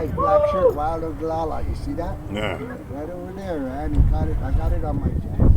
guys, black shirt, Wild Oglala. You see that? Yeah. Right over there, man. You got it. I got it on my channel.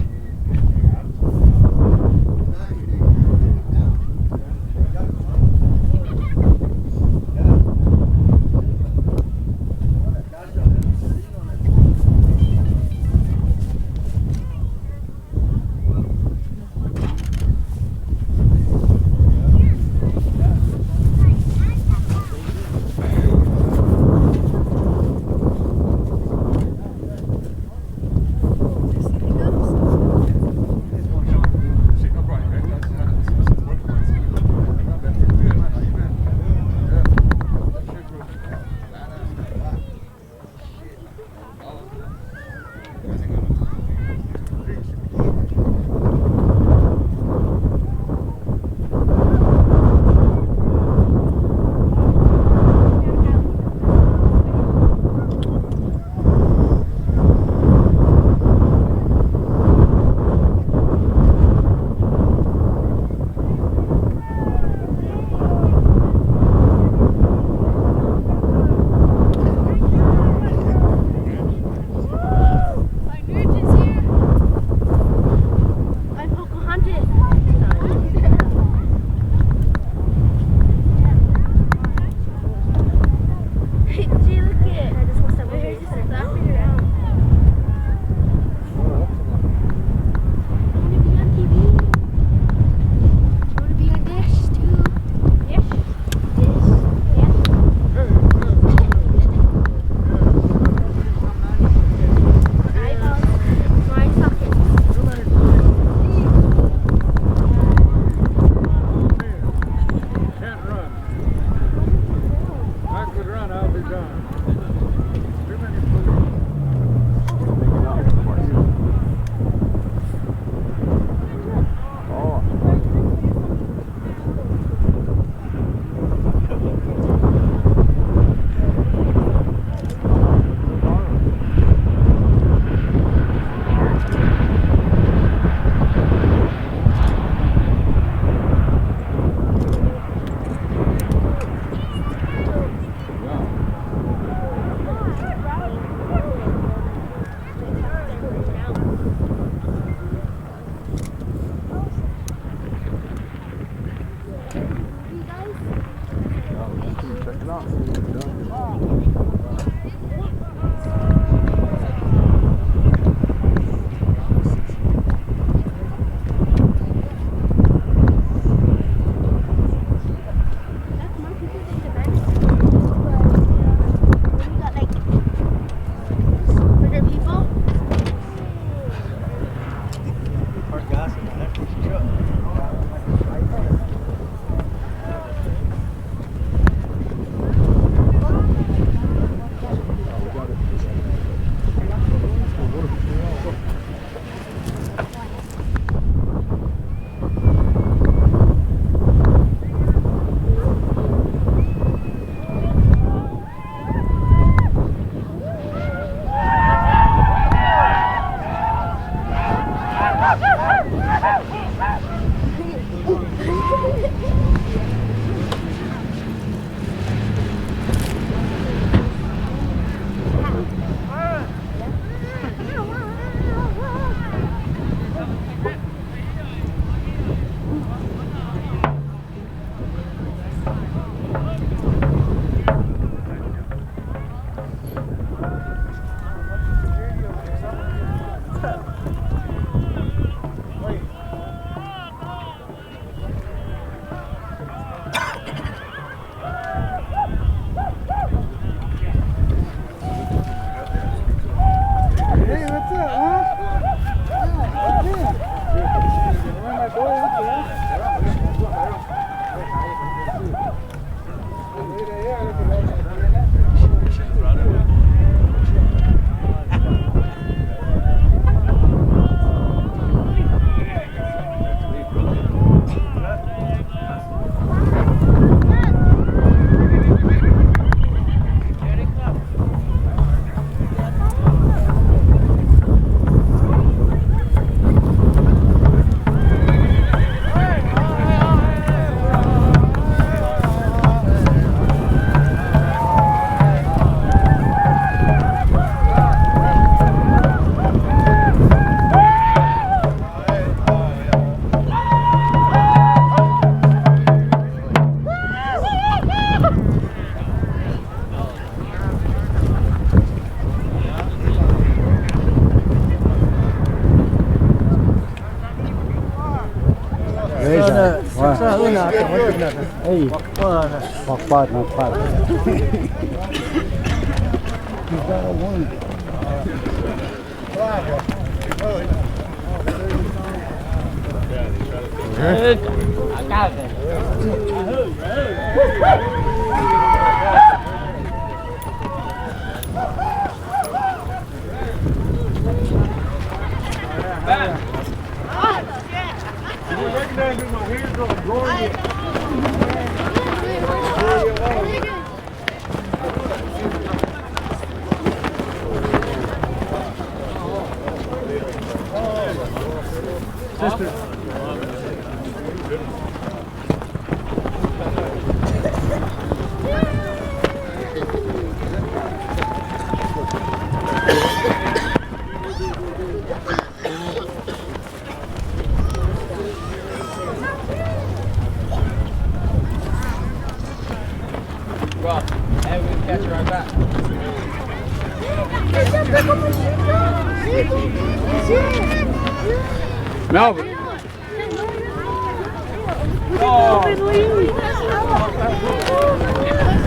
Melvin.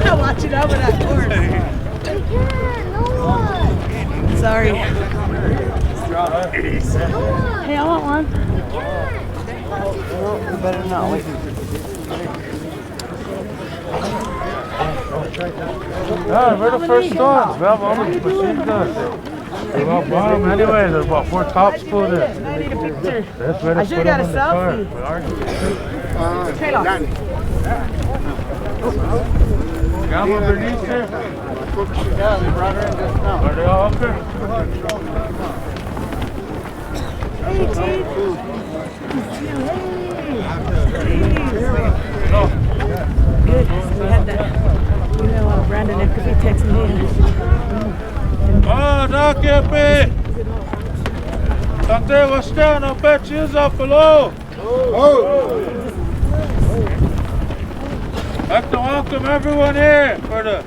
I'm watching over that course. Sorry. Hey, I want one. You better not. Yeah, we're the first ones. We have all the machine guns. They're about bottom anyway. There's about 4 cops pulled in. I need a picture. That's where I should have got a selfie. Gamma Bernice here? Yeah, they brought her in just now. Are they all up there? Hey, Chief. Good. We had that. We had Brandon in because he texted me. Oh, no, Kippy! Tante, what's down? I'll bet you is up below. I'd like to welcome everyone here for the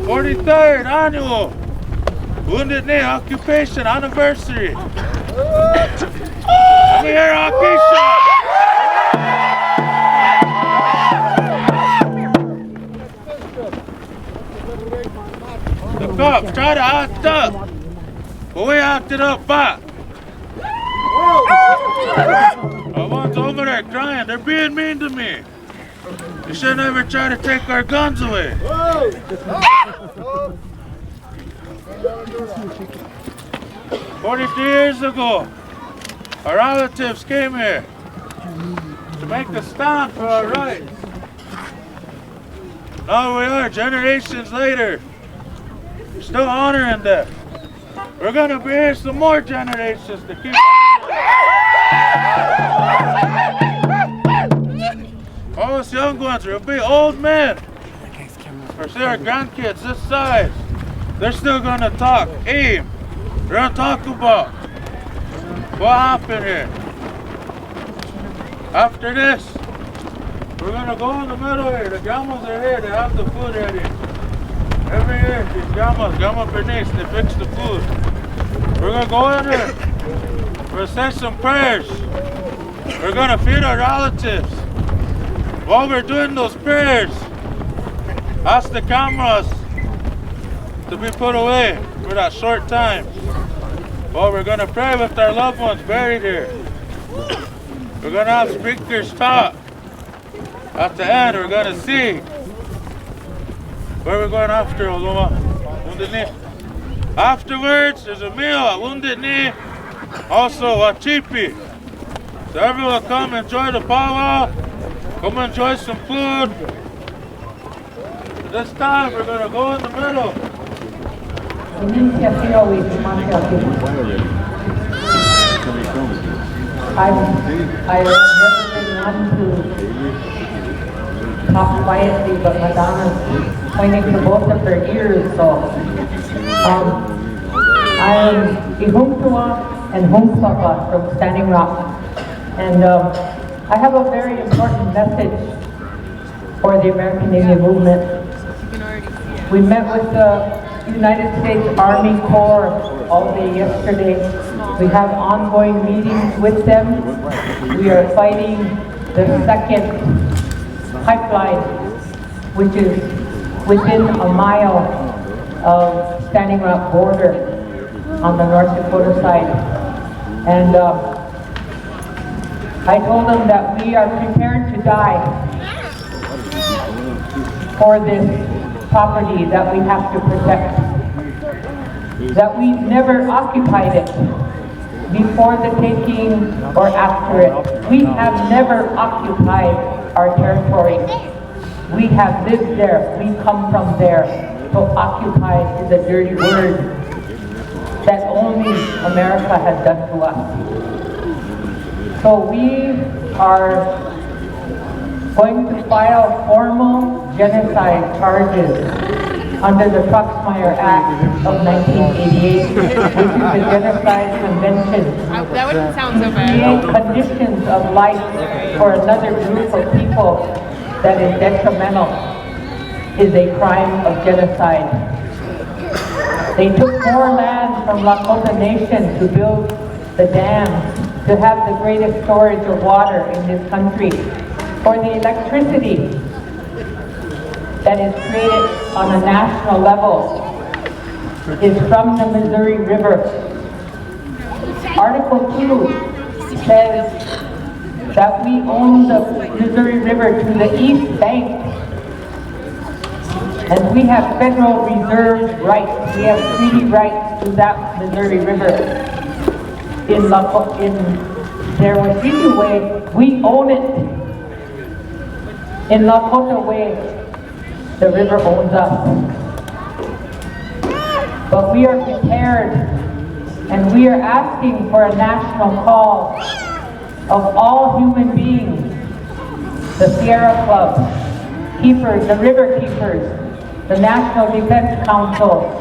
43rd annual Wounded Knee Occupation Anniversary. Let me hear Akisha! The cops try to act up, but we acted up back. The ones over there crying, they're being mean to me. You should never try to take our guns away. 43 years ago, our relatives came here to make a stand for our rights. Now we are, generations later, still honoring them. We're going to be here some more generations to keep all us young ones will be old men. Or see our grandkids this size. They're still going to talk. Aim. They're going to talk about what happened here. After this, we're going to go in the middle here. The grandmas are here. They have the food ready. Every year, these grandma Bernice, they fix the food. We're going to go in here. We'll say some prayers. We're going to feed our relatives. While we're doing those prayers, ask the cameras to be put away for that short time. Well, we're going to pray with our loved ones buried here. We're going to have speakers talk. At the end, we're going to see where we're going after Oglala. Wounded Knee. Afterwards, there's a meal at Wounded Knee, also at Chippy. So everyone come enjoy the powwow, come enjoy some food. This time, we're going to go in the middle. I've never been one to talk quietly, but Madonna's pointing to both of her ears, so I'm Ihumtua and Humsapa from Standing Rock, and I have a very important message for the American Indian movement. We met with the United States Army Corps all day yesterday, We have ongoing meetings with them. We are fighting the second pipeline, which is within a mile of Standing Rock border on the North Dakota side. And I told them that we are prepared to die for this property that we have to protect. That we never occupied it before the taking or after it. We have never occupied our territory. We have lived there. We come from there. So occupy is a dirty word that only America has done to us. So we are going to file formal genocide charges under the Proxmire Act of 1988, which is the Genocide Convention. That wouldn't sound so Create bad. conditions of life for another group of people that is detrimental is a crime of genocide. They took more land from Lakota Nation to build the dam, to have the greatest storage of water in this country, for the electricity that is created on a national level is from the Missouri River. Article 2 says that we own the Missouri River to the east bank, and we have federal reserve rights. We have treaty rights to that Missouri River. In their Washiyu Way, we own it. In Lakota Way, the river owns us. But we are prepared, and we are asking for a national call of all human beings, the Sierra Club, keepers, the river keepers, the National Defense Council,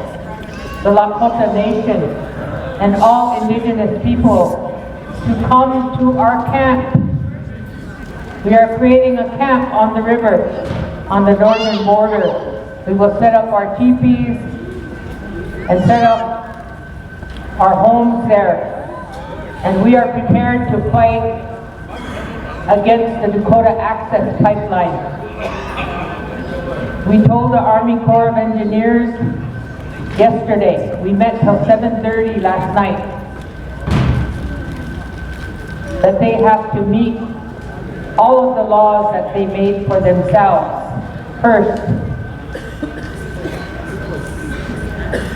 the Lakota Nation, and all indigenous people to come to our camp. We are creating a camp on the river, on the northern border. We will set up our teepees and set up our homes there. And we are prepared to fight against the Dakota Access Pipeline. We told the Army Corps of Engineers yesterday, we met till 7:30 last night, that they have to meet all of the laws that they made for themselves first,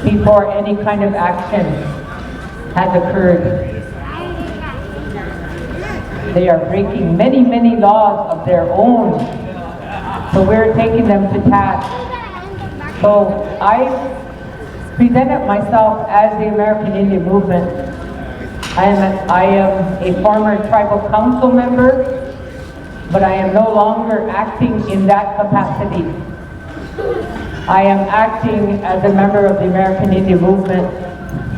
before any kind of action has occurred. They are breaking many, many laws of their own, so we're taking them to task. So I presented myself as the American Indian Movement. I am a former tribal council member, but I am no longer acting in that capacity. I am acting as a member of the American Indian Movement,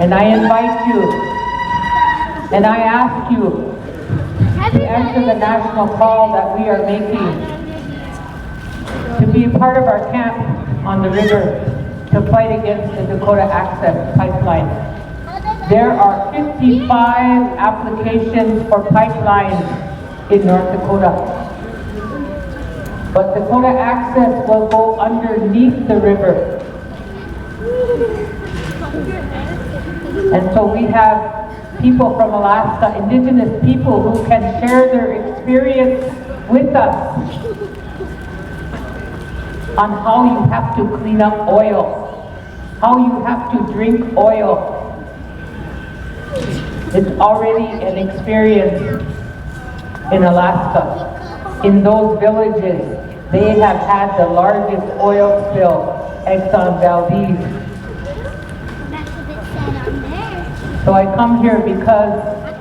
and I invite you, and I ask you to answer the national call that we are making, to be a part of our camp on the river to fight against the Dakota Access Pipeline. There are 55 applications for pipelines in North Dakota. But Dakota Access will go underneath the river. And so we have people from Alaska, indigenous people, who can share their experience with us on how you have to clean up oil, how you have to drink oil. It's already an experience in Alaska. In those villages, they have had the largest oil spill, Exxon Valdez. So I come here because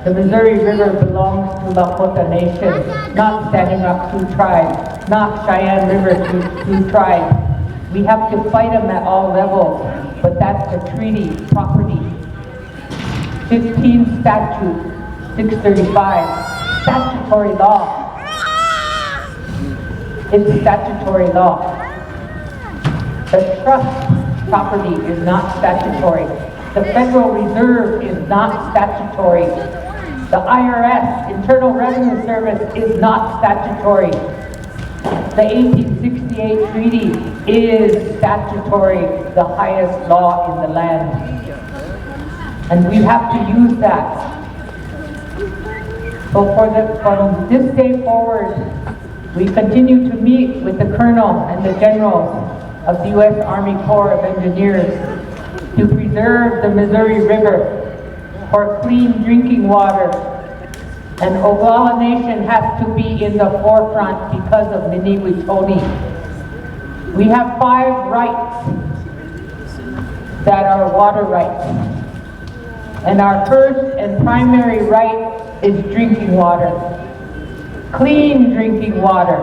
the Missouri River belongs to Lakota Nation, not Standing Rock Sioux Tribe, not Cheyenne River Sioux Tribe. We have to fight them at all levels, but that's the treaty property. 15 statute, 635, statutory law. It's statutory law. The trust property is not statutory. The Federal Reserve is not statutory. The IRS, Internal Revenue Service, is not statutory. The 1868 treaty is statutory, the highest law in the land. And we have to use that. So from this day forward, we continue to meet with the Colonel and the Generals of the U.S. Army Corps of Engineers to preserve the Missouri River for clean drinking water. And Oglala Nation has to be in the forefront because of Miniwitoni. We have 5 rights that are water rights. And our first and primary right is drinking water. Clean drinking water.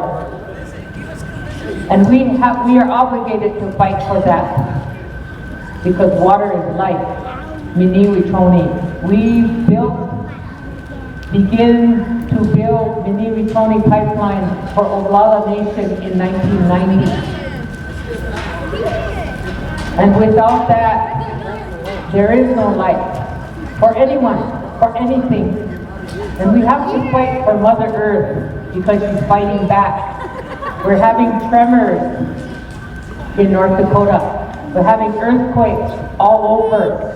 And we are obligated to fight for that. Because water is life. Miniwitoni. We begin to build Miniwitoni pipeline for Oglala Nation in 1990. And without that, there is no life for anyone, for anything. And we have to fight for Mother Earth because she's fighting back. We're having tremors in North Dakota. We're having earthquakes all over.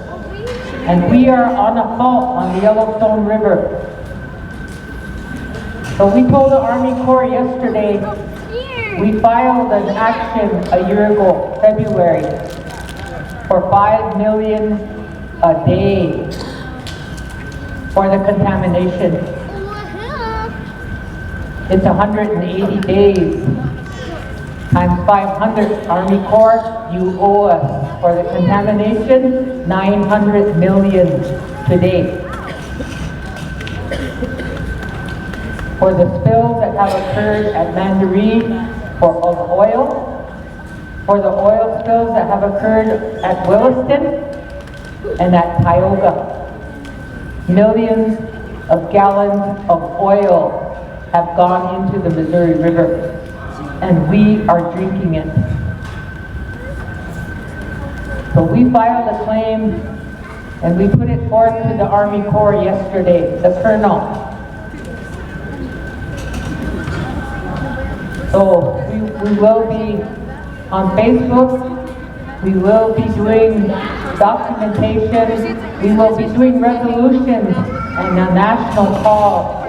And we are on a fault on the Yellowstone River. So we told the Army Corps yesterday, we filed an action a year ago, February, for $5 million a day for the contamination. It's 180 days times 500. Army Corps, you owe us for the contamination $900 million today. For the spills that have occurred at Mandaree of oil, for the oil spills that have occurred at Williston and at Tioga. Millions of gallons of oil have gone into the Missouri River, and we are drinking it. So we filed a claim, and we put it forth to the Army Corps yesterday, the Colonel. So we will be on Facebook, we will be doing documentation, we will be doing resolutions and a national call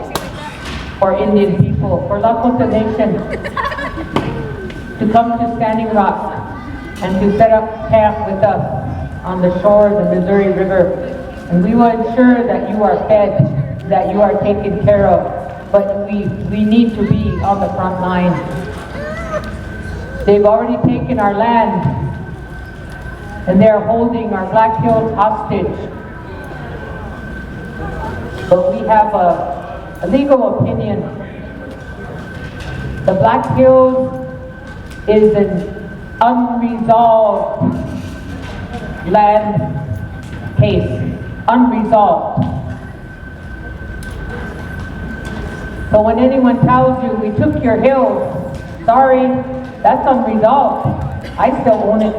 for Indian people, for Lakota Nation to come to Standing Rock and to set up camp with us on the shore of the Missouri River. And we will ensure that you are fed, that you are taken care of. But we need to be on the front line. They've already taken our land, and they're holding our Black Hills hostage. But we have a legal opinion. The Black Hills is an unresolved land case, unresolved. So when anyone tells you, we took your hills, sorry, that's unresolved. I still own it,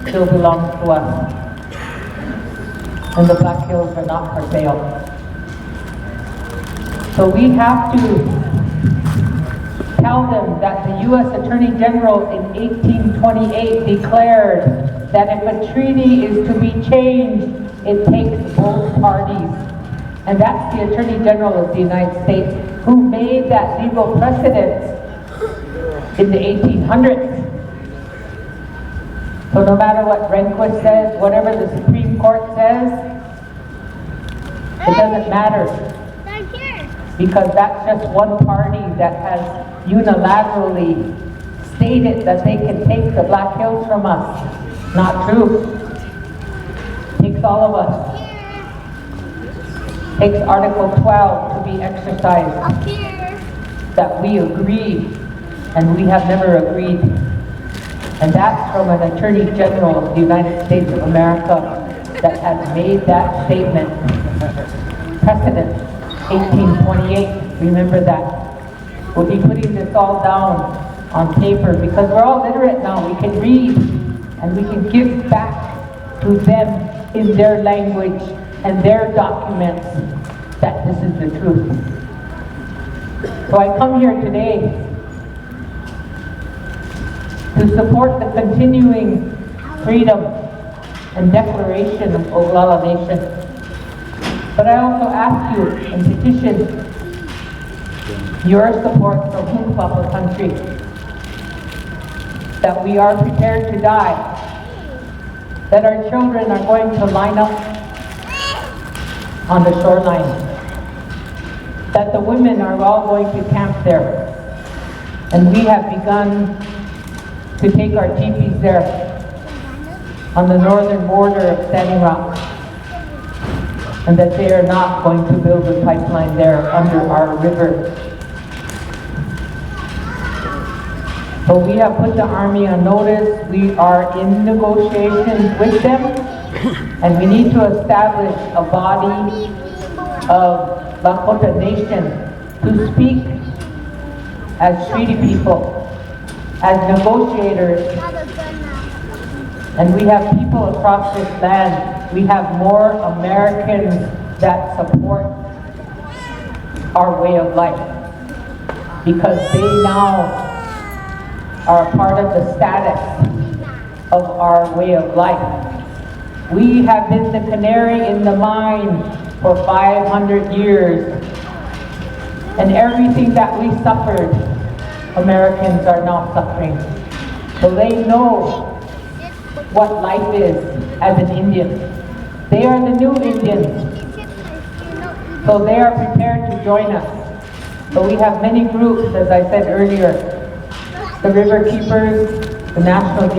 still belongs to us. And the Black Hills are not for sale. So we have to tell them that the U.S. Attorney General in 1828 declared that if a treaty is to be changed, it takes both parties. And that's the Attorney General of the United States who made that legal precedent in the 1800s. So no matter what Rehnquist says, whatever the Supreme Court says, it doesn't matter. Because that's just one party that has unilaterally stated that they can take the Black Hills from us. Not true. Takes all of us. Takes Article 12 to be exercised. That we agree, and we have never agreed. And that's from an Attorney General of the United States of America that has made that statement. Precedent, 1828, remember that. We'll be putting this all down on paper because we're all literate now. We can read and we can give back to them in their language and their documents that this is the truth. So I come here today to support the continuing freedom and declaration of Oglala Nation. But I also ask you and petition your support for Hunkpapa country, that we are prepared to die, that our children are going to line up on the shoreline, that the women are all going to camp there, and we have begun to take our teepees there on the northern border of Standing Rock, and that they are not going to build a pipeline there under our river. So we have put the Army on notice. We are in negotiations with them, and we need to establish a body of Lakota Nation to speak as treaty people, as negotiators. And we have people across this land. We have more Americans that support our way of life, because they now are a part of the status of our way of life. We have been the canary in the mine for 500 years, and everything that we suffered, Americans are now suffering. So they know what life is as an Indian. They are the new Indians, so they are prepared to join us. So we have many groups, as I said earlier, the River Keepers, the National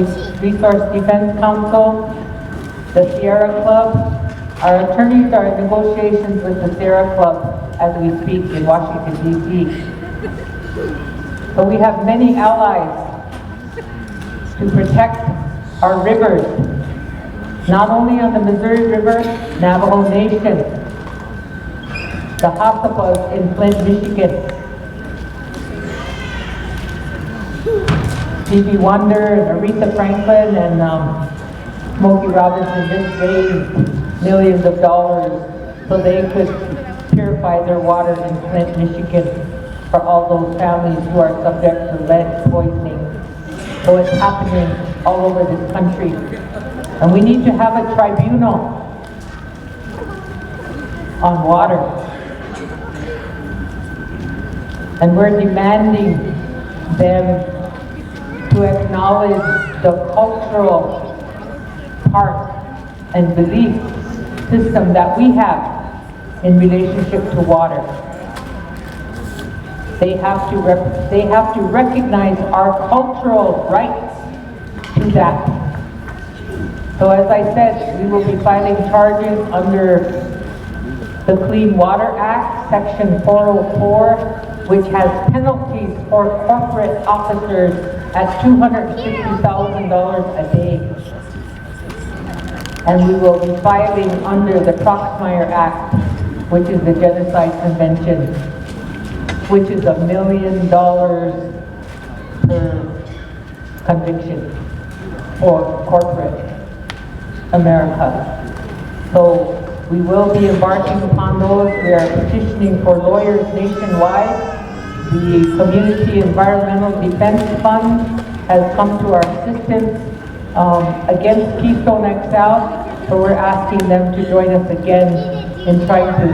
Resource Defense Council, the Sierra Club. Our attorneys are in negotiations with the Sierra Club as we speak in Washington, D.C. So we have many allies to protect our rivers, not only on the Missouri River, Navajo Nation, the Hossapas in Flint, Michigan, Stevie Wonder and Aretha Franklin and Smokey Robinson just raised millions of dollars so they could purify their water in Flint, Michigan for all those families who are subject to lead poisoning. So it's happening all over this country. And we need to have a tribunal on water. And we're demanding them to acknowledge the cultural part and belief system that we have in relationship to water. They have to recognize our cultural rights to that. So as I said, we will be filing charges under the Clean Water Act, Section 404, which has penalties for corporate officers at $250,000 a day. And we will be filing under the Proxmire Act, which is the Genocide Convention, which is $1 million per conviction for corporate America. So we will be embarking upon those. We are petitioning for lawyers nationwide. The Community Environmental Defense Fund has come to our assistance against Keystone XL, so we're asking them to join us again in trying to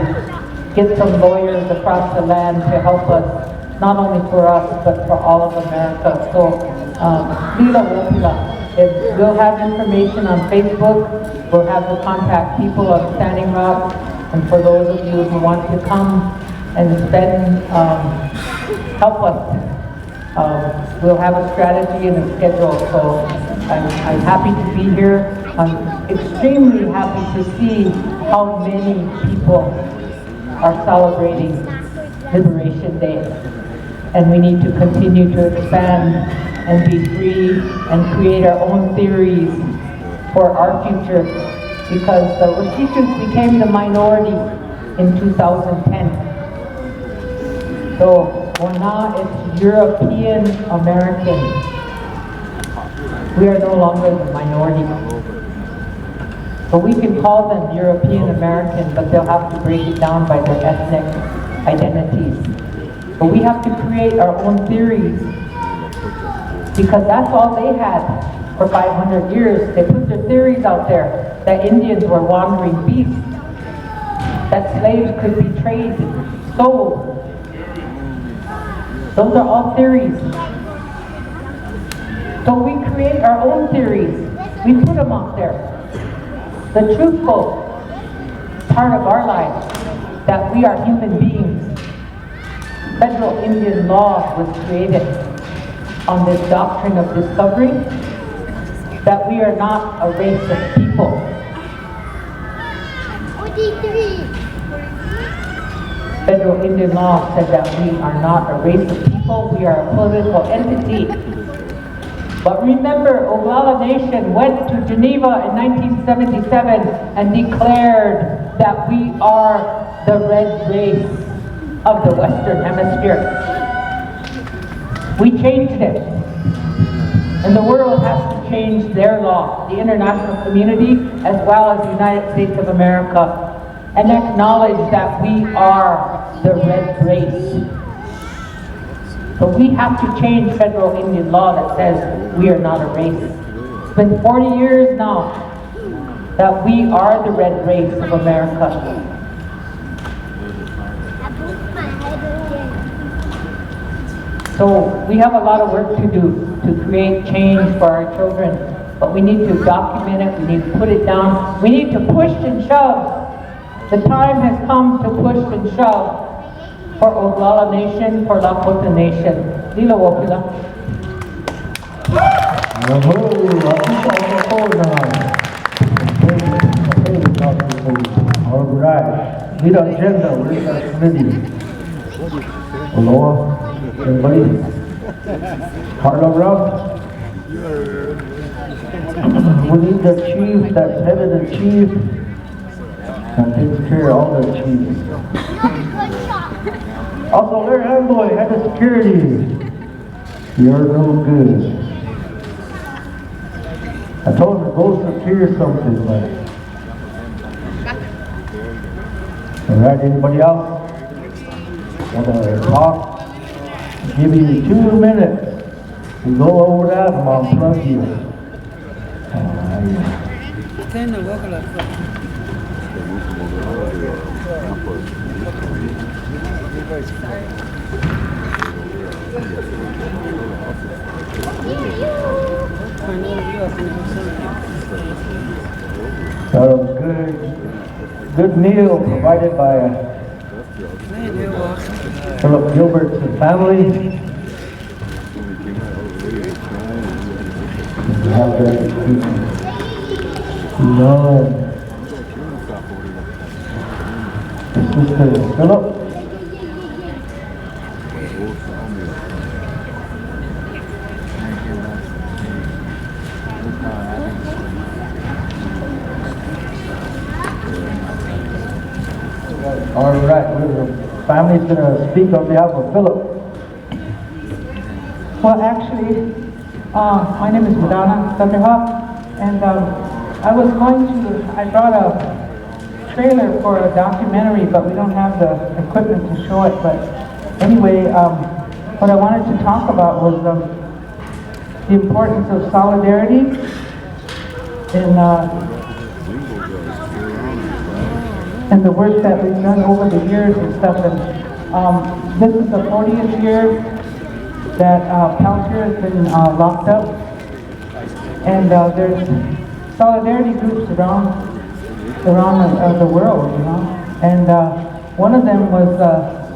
get some lawyers across the land to help us, not only for us, but for all of America. So, we'll have information on Facebook, we'll have the contact people of Standing Rock, and for those of you who want to come and spend, help us. We'll have a strategy and a schedule, so I'm happy to be here. I'm extremely happy to see how many people are celebrating Liberation Day. And we need to continue to expand and be free and create our own theories for our future, because the Oshishus became the minority in 2010. So now it's European American. We are no longer the minority. But we can call them European American, but they'll have to break it down by their ethnic identities. But we have to create our own theories, because that's all they had for 500 years. They put their theories out there that Indians were wandering beasts, that slaves could be traded, sold. Those are all theories. So we create our own theories. We put them out there. The truthful part of our life, that we are human beings. Federal Indian law was created on this doctrine of discovery, that we are not a race of people. Federal Indian law said that we are not a race of people, we are a political entity. But remember, Oglala Nation went to Geneva in 1977 and declared that we are the red race of the Western Hemisphere. We changed it. And the world has to change their law, the international community, as well as the United States of America, and acknowledge that we are the red race. But we have to change federal Indian law that says we are not a race. It's been 40 years now that we are the red race of America. So we have a lot of work to do to create change for our children, but we need to document it, we need to put it down, we need to push and shove. The time has come to push and shove for Oglala Nation, for Lakota Nation. Lila Wokila. All right. Lead agenda, where's our committee? Aloha, everybody. Carla Ruff. We need the chief that's headed the chief and takes care of all the chiefs. Also, their envoy, head of security. You're no good. I told him to go secure something, but. Alright, anybody else? Want to talk? Give you 2 minutes. You go over that and I'll plug you. That was good meal provided by Philip Gilbert's family. We have that, Sister Philip. All right, the family's going to speak on behalf of Philip. Well, actually, my name is Madonna Thunderhawk, and I brought a trailer for a documentary, but we don't have the equipment to show it. But anyway, what I wanted to talk about was the importance of solidarity and the work that we've done over the years and stuff. And this is the 40th year that Peltier has been locked up. And there's solidarity groups around the world, you know. And one of them was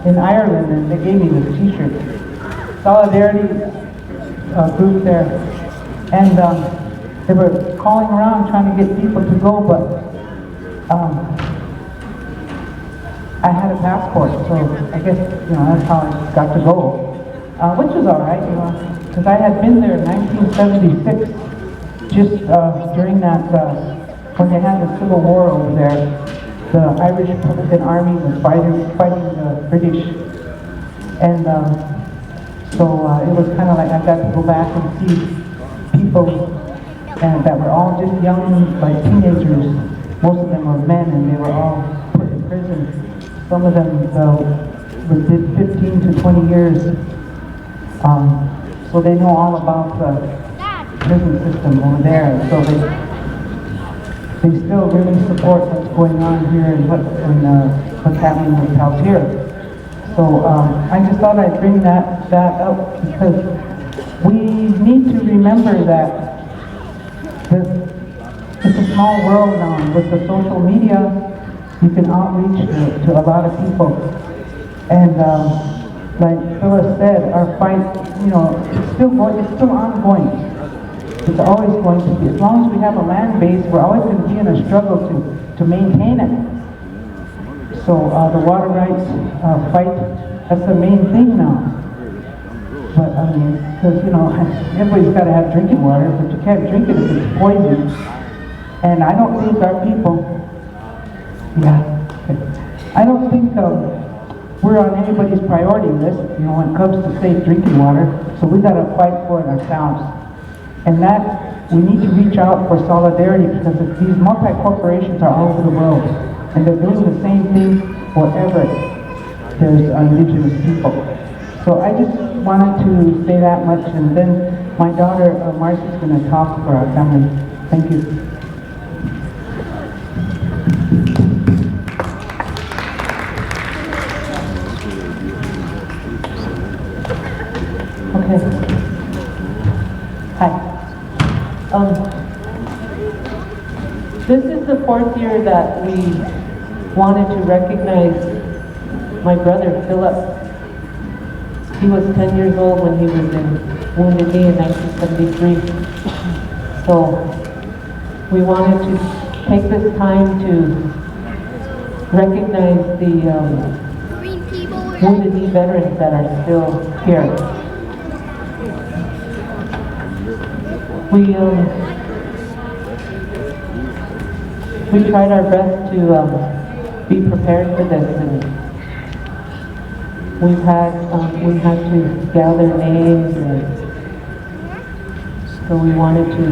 in Ireland, and they gave me this T-shirt. Solidarity group there. And they were calling around trying to get people to go, but I had a passport, so I guess, you know, that's how I got to go. Which was all right, you know, because I had been there in 1976, just during that, when they had the Civil War over there. The Irish Republican Army was fighting the British. And so it was kind of like I got to go back and see people that were all just young, like teenagers, most of them were men, and they were all put in prison. Some of them did 15 to 20 years. So they know all about the prison system over there. So they still really support what's going on here and what's happening with Peltier. So I just thought I'd bring that up because we need to remember that it's a small world now. With the social media, you can outreach to a lot of people. And like Phyllis said, our fight, it's still ongoing. It's always going to be. As long as we have a land base, we're always going to be in a struggle to maintain it. So the water rights fight, that's the main thing now. But I mean, because everybody's got to have drinking water, but you can't drink it if it's poison. And I don't think our people, I don't think we're on anybody's priority list, when it comes to safe drinking water. So we got to fight for it ourselves. And that, we need to reach out for solidarity because these multi-corporations are all over the world. And they're doing the same thing wherever there's indigenous people. So I just wanted to say that much, and then my daughter Marcy's going to talk for our family. Thank you. Okay. Hi. This is the 4th year that we wanted to recognize my brother Philip. He was 10 years old when he was in Wounded Knee in 1973. So we wanted to take this time to recognize the Wounded Knee veterans that are still here. We tried our best to be prepared for this, and we had to gather names, and so we wanted to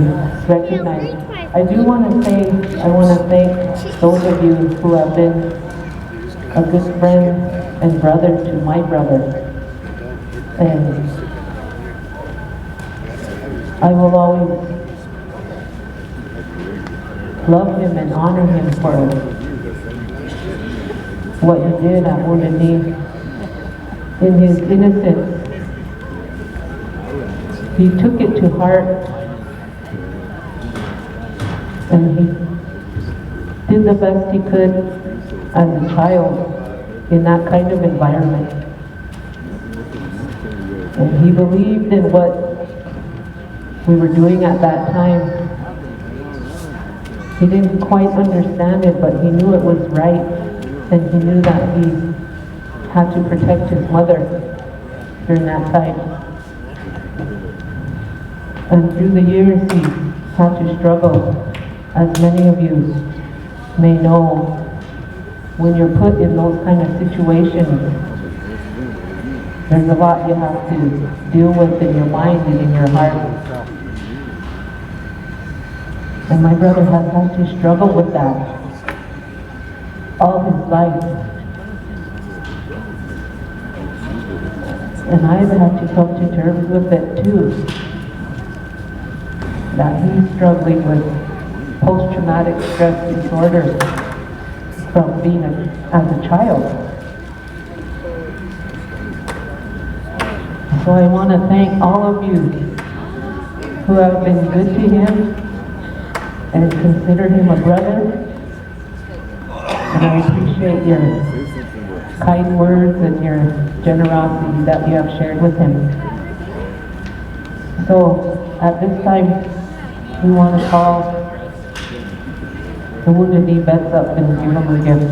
recognize. I do want to say, I want to thank those of you who have been a good friend and brother to my brother, and I will always love him and honor him for what he did at Wounded Knee. In his innocence, he took it to heart, and he did the best he could as a child in that kind of environment. And he believed in what we were doing at that time. He didn't quite understand it, but he knew it was right, and he knew that he had to protect his mother during that time. And through the years, he had to struggle. As many of you may know, when you're put in those kind of situations, there's a lot you have to deal with in your mind and in your heart. And my brother has had to struggle with that all his life. And I've had to come to terms with it too. That he's struggling with post-traumatic stress disorder from being as a child. So I want to thank all of you who have been good to him and consider him a brother. And I appreciate your kind words and your generosity that you have shared with him. So at this time, we want to call the Wounded Knee vets up and give them a gift.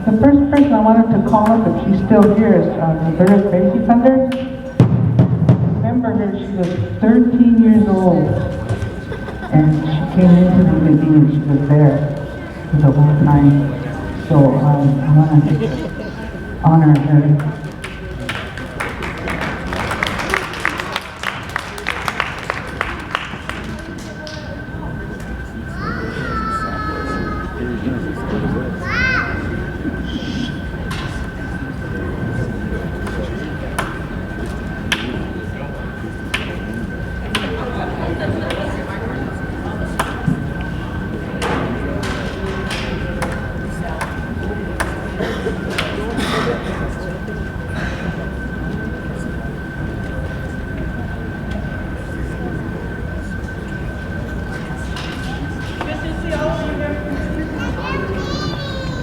The first person I wanted to call up, if she's still here, is Roberta Tracy Thunder. Remember her, she was 13 years old, and she came into the Wounded Knee and she was there for the whole time. So I want to honor her.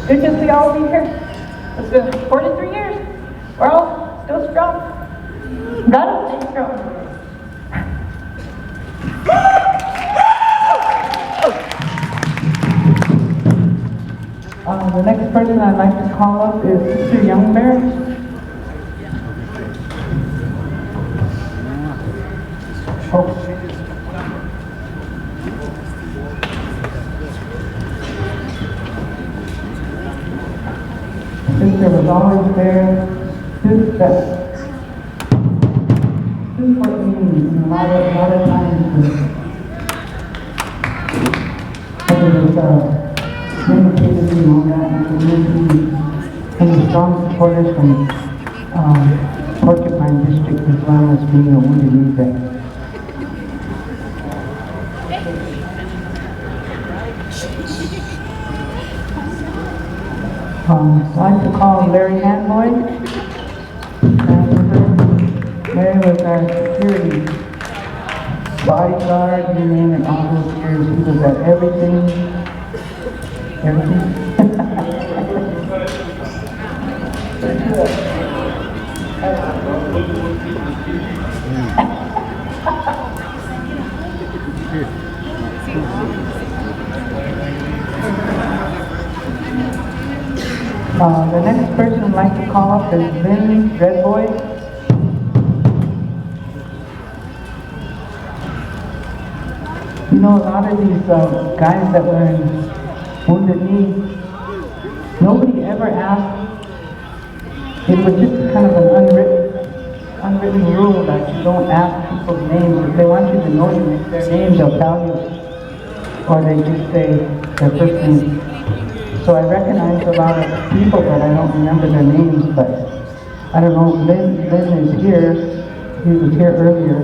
Good to see all of you here. It's been 43 years. We're all still strong. Gotta stay strong. The next person I'd like to call up is Sister Youngbear. Sister was always there. This what me in a lot of times. Dedicated and all that, and community, and the strong supporters from Porcupine District as well as being a Wounded Knee vet. I'd like to call Larry Handboy. Larry was our security bodyguard, you name it, all those years. He was at everything. The next person I'd like to call up is Lynn Redboy. You know, a lot of these guys that were in Wounded Knee, nobody ever asked. It was just kind of an unwritten rule that you don't ask people's names. If they want you to know their name, they'll tell you. Or they just say their first name. So I recognize a lot of people, but I don't remember their names. But I don't know, Lynn is here. He was here earlier.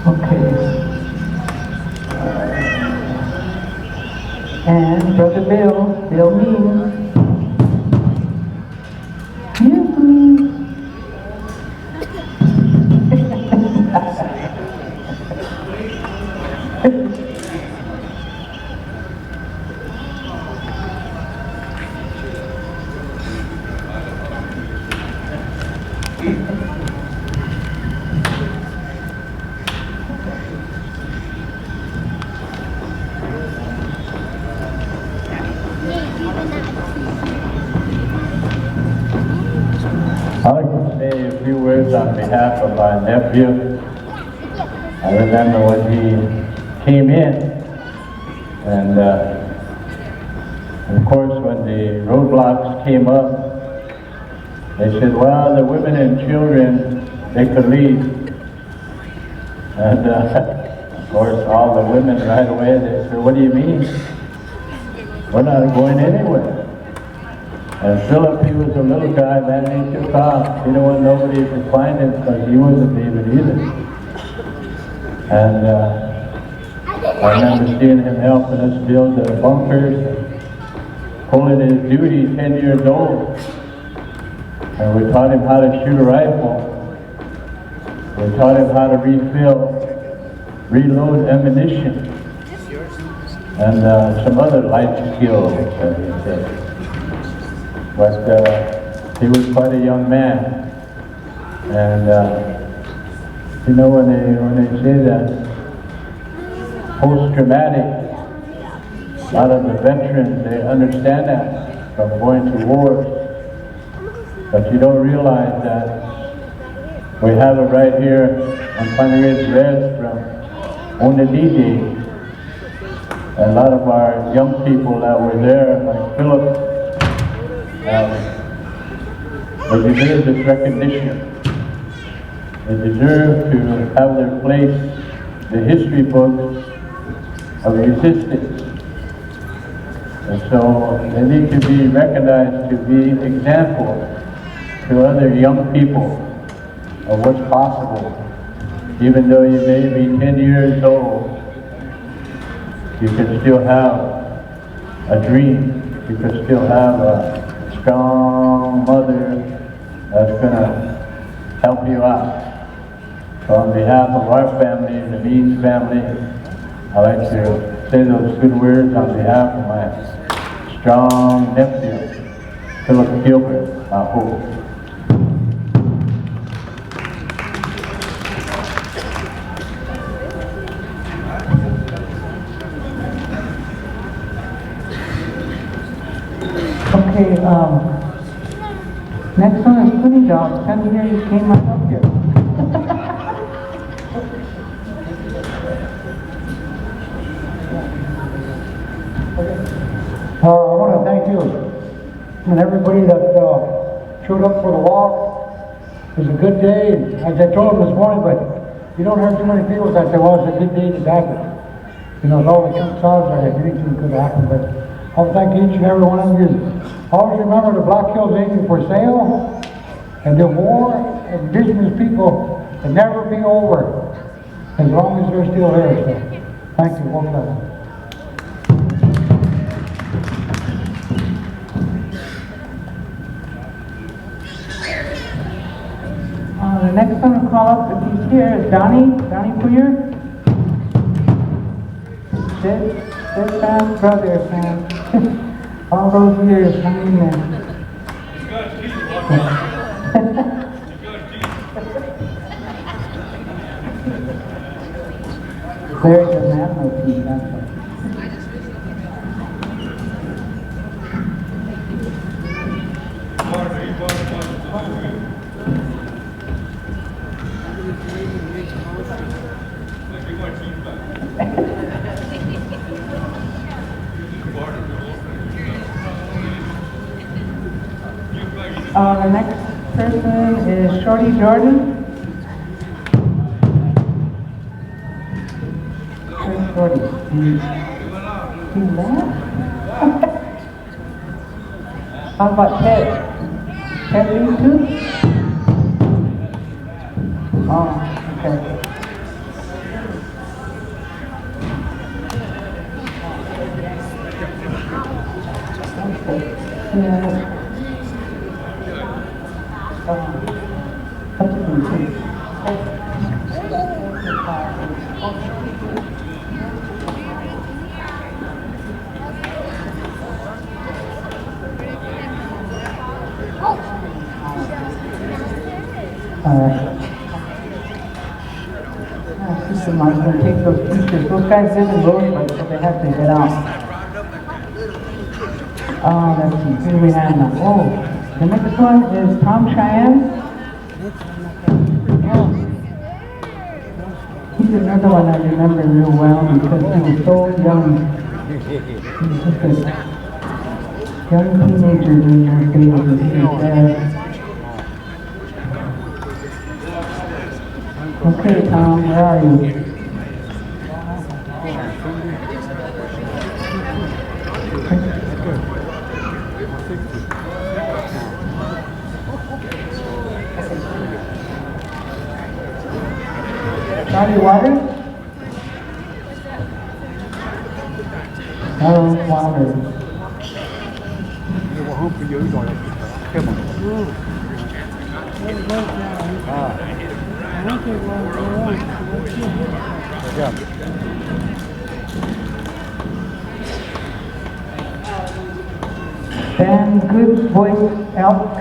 Okay. And Brother Bill Means. I'd like to say a few words on behalf of my nephew. I remember when he came in, and of course when the roadblocks came up, they said, well, the women and children, they could leave. And of course all the women right away, they said, what do you mean? We're not going anywhere. And Philip, he was a little guy, man, he took off. He didn't want nobody to find him because he wasn't leaving either. And I remember seeing him helping us build the bunkers, pulling his duty, 10 years old. And we taught him how to shoot a rifle. We taught him how to reload ammunition, and some other life skills that he said. But he was quite a young man, and you know, when they say that post-traumatic, a lot of the veterans, they understand that from going to wars, but you don't realize that we have it right here on Planet Ridge Rest from Wounded Knee Day. And a lot of our young people that were there, like Philip, they deserve this recognition. They deserve to have their place in the history books of resistance. And so they need to be recognized to be examples to other young people of what's possible. Even though you may be 10 years old, you can still have a dream. You can still have a strong mother that's going to help you out. So on behalf of our family, the Means family, I'd like to say those good words on behalf of my strong nephew, Philip Gilbert, I hope. Okay, next one is Quinny Dog. Tell me here you came right up here. I want to thank you and everybody that showed up for the walk. It was a good day, as I told them this morning, but you don't hear too many people that say, well, it's a good day to die. You know, all the Trump songs are that anything could happen, but I'll thank each and every one of you. Always remember the Black Hills ain't for sale, and the war of indigenous people will never be over as long as they're still here. So, thank you. Welcome. The next one to call up, if he's here, is Donnie Peltier. Steadfast brother, man. All those years hanging there. Larry doesn't have no teeth, that's why. The next person is Shorty Jordan. Where's Shorty? He left? How about Ted? Ted leave too? Oh, okay. Yeah. I'm going to take those pictures. Those guys live in Rosebud, so they have to get out. Let's see. Who do we have now? Oh, the next one is Tom Cheyenne. He's another one I remember real well because he was so young. He was just a young teenager in those days, and he was there. Okay, Tom, where are you? Johnny Waters? Hello, Waters. Ben Good Voice Elk.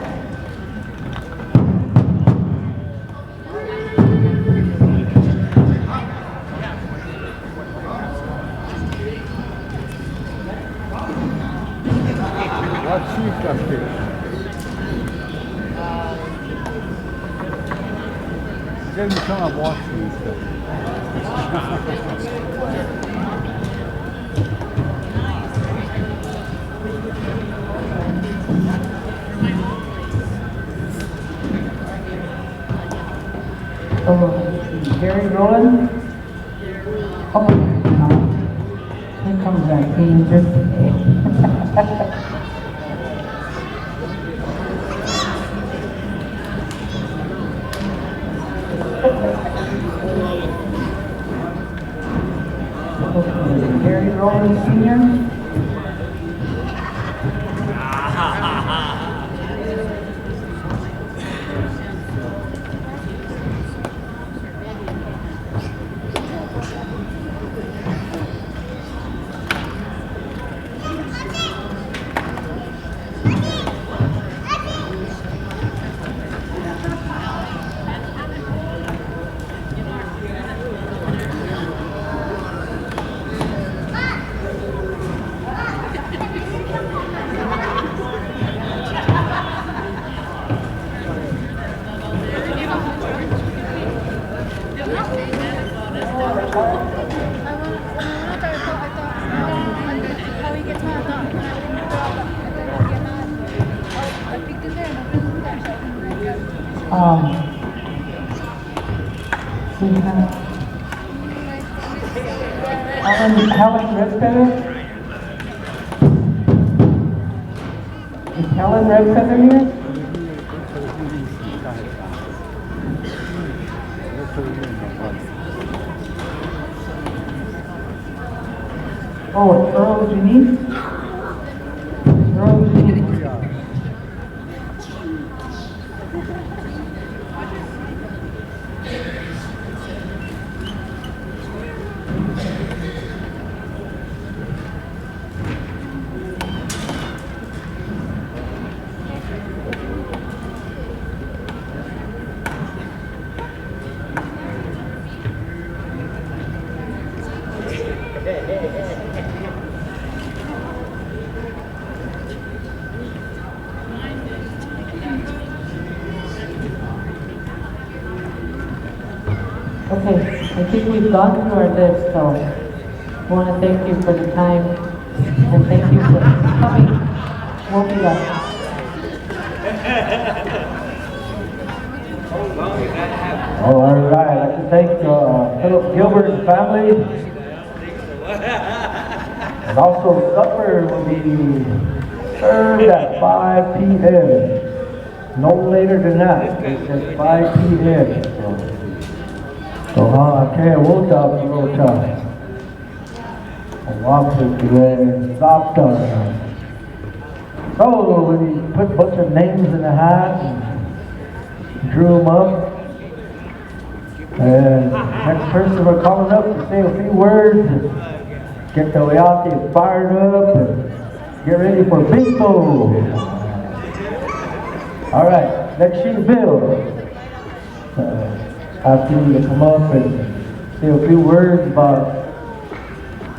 Then you come and watch these stuff. Oh, Gary Rowland. Oh, no. Here comes that teenager. Gary Rowland Sr. Helen Redfeather? Is Helen Redfeather here? Oh, it's Earl Janine? Earl Janine. Okay, I think we've gone through our list, so I want to thank you for the time, and thank you for coming. We'll be back. All right, I'd like to thank Philip Gilbert's family. And also supper will be served at 5 p.m. No later than that. It's at 5 p.m. So, okay, we'll talk a little time. Want to stop So when he put a bunch of names in the hat and drew them up, and next person we're calling up to say a few words, and get the Oyate fired up, and get ready for bingo. All right, next she's Bill. Ask you to come up and say a few words about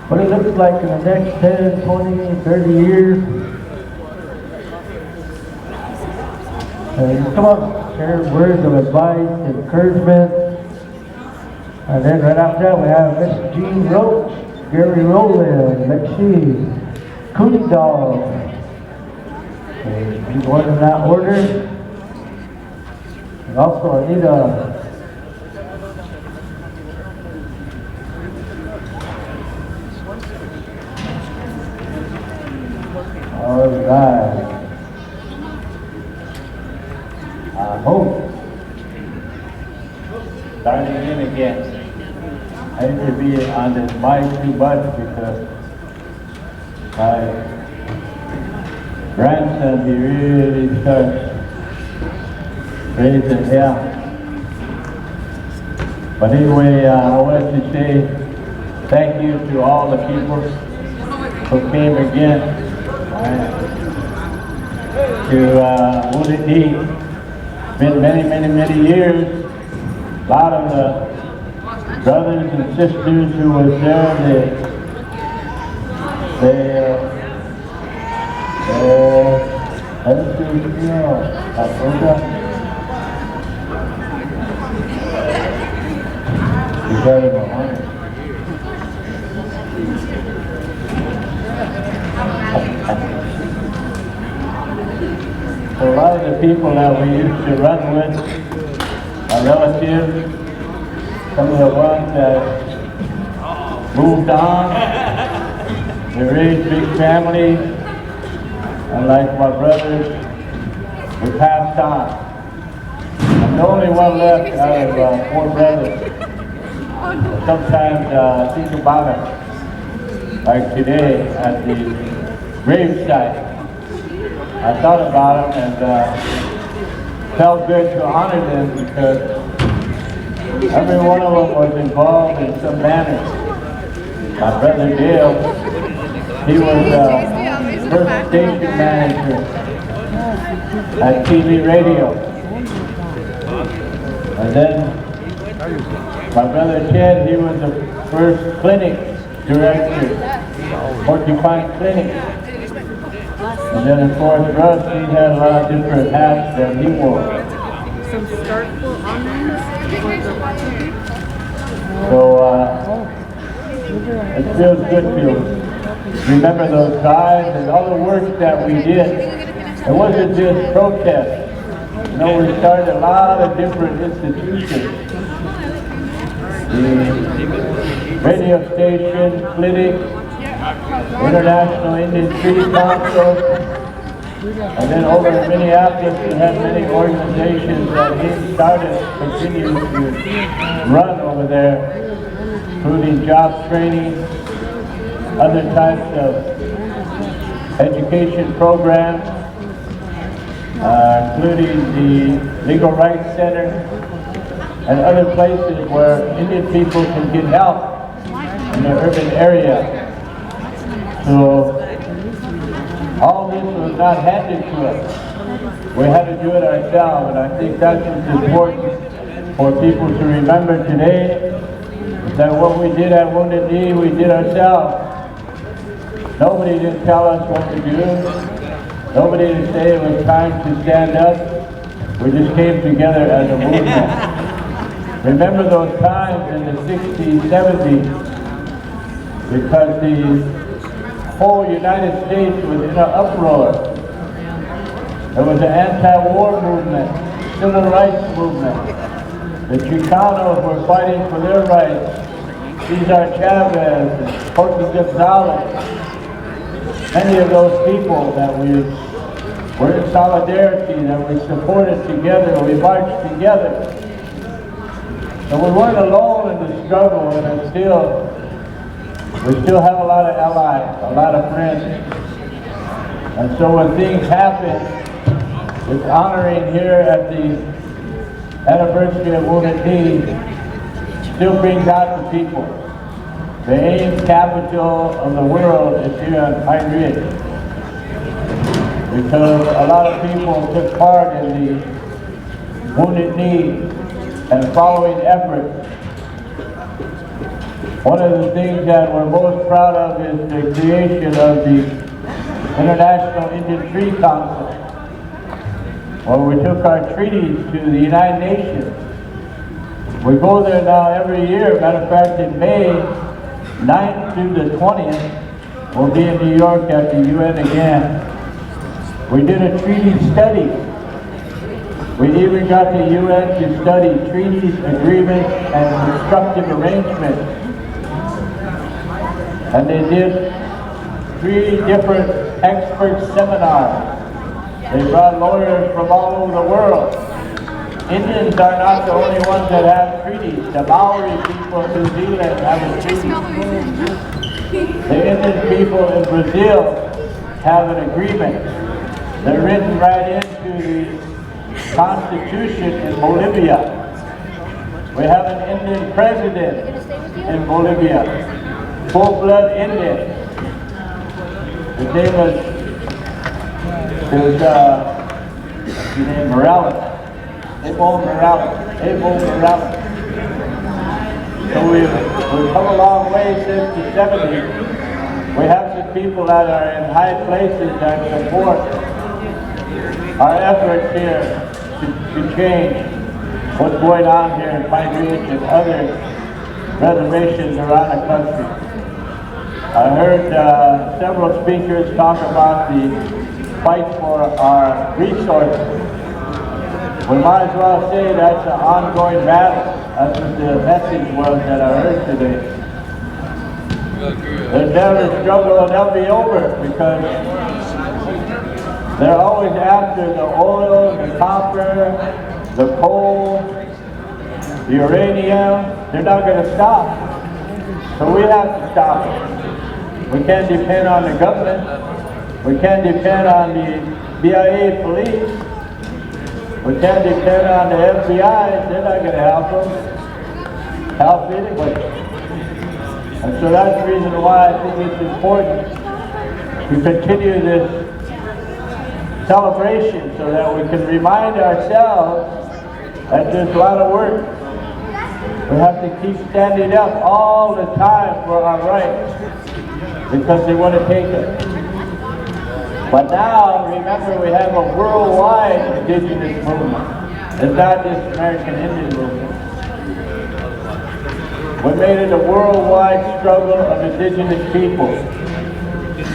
what it looks like in the next 10, 20, 30 years. Come up, share words of advice, encouragement. And then right after that we have Miss Jean Roach, Gary Rowland, Lexi, Cootie Dog. And going in that order. And also Anita. All right. I hope. Starting in again. I hate to be on this mic too much because my grandson, he really starts raising hell. But anyway, I wanted to say thank you to all the people who came again. To Wounded Knee. Been many years. A lot of the brothers and sisters who was there, a lot of the people that we used to run with, our relatives, some of the ones that moved on, they raised big families, and like my brothers, we passed on. I'm the only one left out of 4 brothers. Sometimes I think about it, like today at the gravesite. I thought about them and felt good to honor them because every one of them was involved in some manner. My brother Dale, he was first station manager at TV radio. And then my brother Ted, he was the first clinic director, Porcupine Clinic. And then of course Russ, he had a lot of different hats that he wore. Some startful onions for the So it feels good to remember those guys and all the work that we did. It wasn't just protest. You know, we started a lot of different institutions. The radio station, clinic, International Indian Treaty Council, and then over in Minneapolis we had many organizations that he started, continue to run over there, including job training, other types of education programs, including the Legal Rights Center and other places where Indian people can get help in the urban area. So all this was not handed to us. We had to do it ourselves, and I think that's what's important for people to remember today, is that what we did at Wounded Knee, we did ourselves. Nobody didn't tell us what to do. Nobody didn't say it was time to stand up. We just came together as a movement. Remember those times in the 60s, 70s, because the whole United States was in an uproar. There was an anti-war movement, civil rights movement. The Chicanos were fighting for their rights. Cesar Chavez and Porky Gonzalez. Many of those people that we were in solidarity, that we supported together, we marched together. And we weren't alone in the struggle, and we still have a lot of allies, a lot of friends. And so when things happen, it's honoring here at the anniversary of Wounded Knee still brings out the people. The AIM capital of the world is here on Pine Ridge, because a lot of people took part in the Wounded Knee and following efforts. One of the things that we're most proud of is the creation of the International Indian Treaty Council, where we took our treaties to the United Nations. We go there now every year. Matter of fact, in May 9th through the 20th, we'll be in New York at the UN again. We did a treaty study. We even got the UN to study treaties, agreements, and constructive arrangements. And they did 3 different expert seminars. They brought lawyers from all over the world. Indians are not the only ones that have treaties. The Maori people in New Zealand have a treaty. The Indian people in Brazil have an agreement. They're written right into the Constitution in Bolivia. We have an Indian president in Bolivia. Full-blood Indian. His name was Morales. Evo Morales. So we've come a long way since the 70s. We have some people that are in high places that support our efforts here to change what's going on here in Pine Ridge and other reservations around the country. I heard several speakers talk about the fight for our resources. We might as well say that's an ongoing battle. That's what the message was that I heard today. There's never a struggle and they'll be over, because they're always after the oil, the copper, the coal, the uranium. They're not going to stop. So we have to stop it. We can't depend on the government. We can't depend on the BIA police. We can't depend on the FBI. They're not going to help anybody. And so that's the reason why I think it's important to continue this celebration, so that we can remind ourselves that there's a lot of work. We have to keep standing up all the time for our rights, because they want to take us. But now, remember, we have a worldwide indigenous movement. It's not just American Indian movement. We made it a worldwide struggle of indigenous people.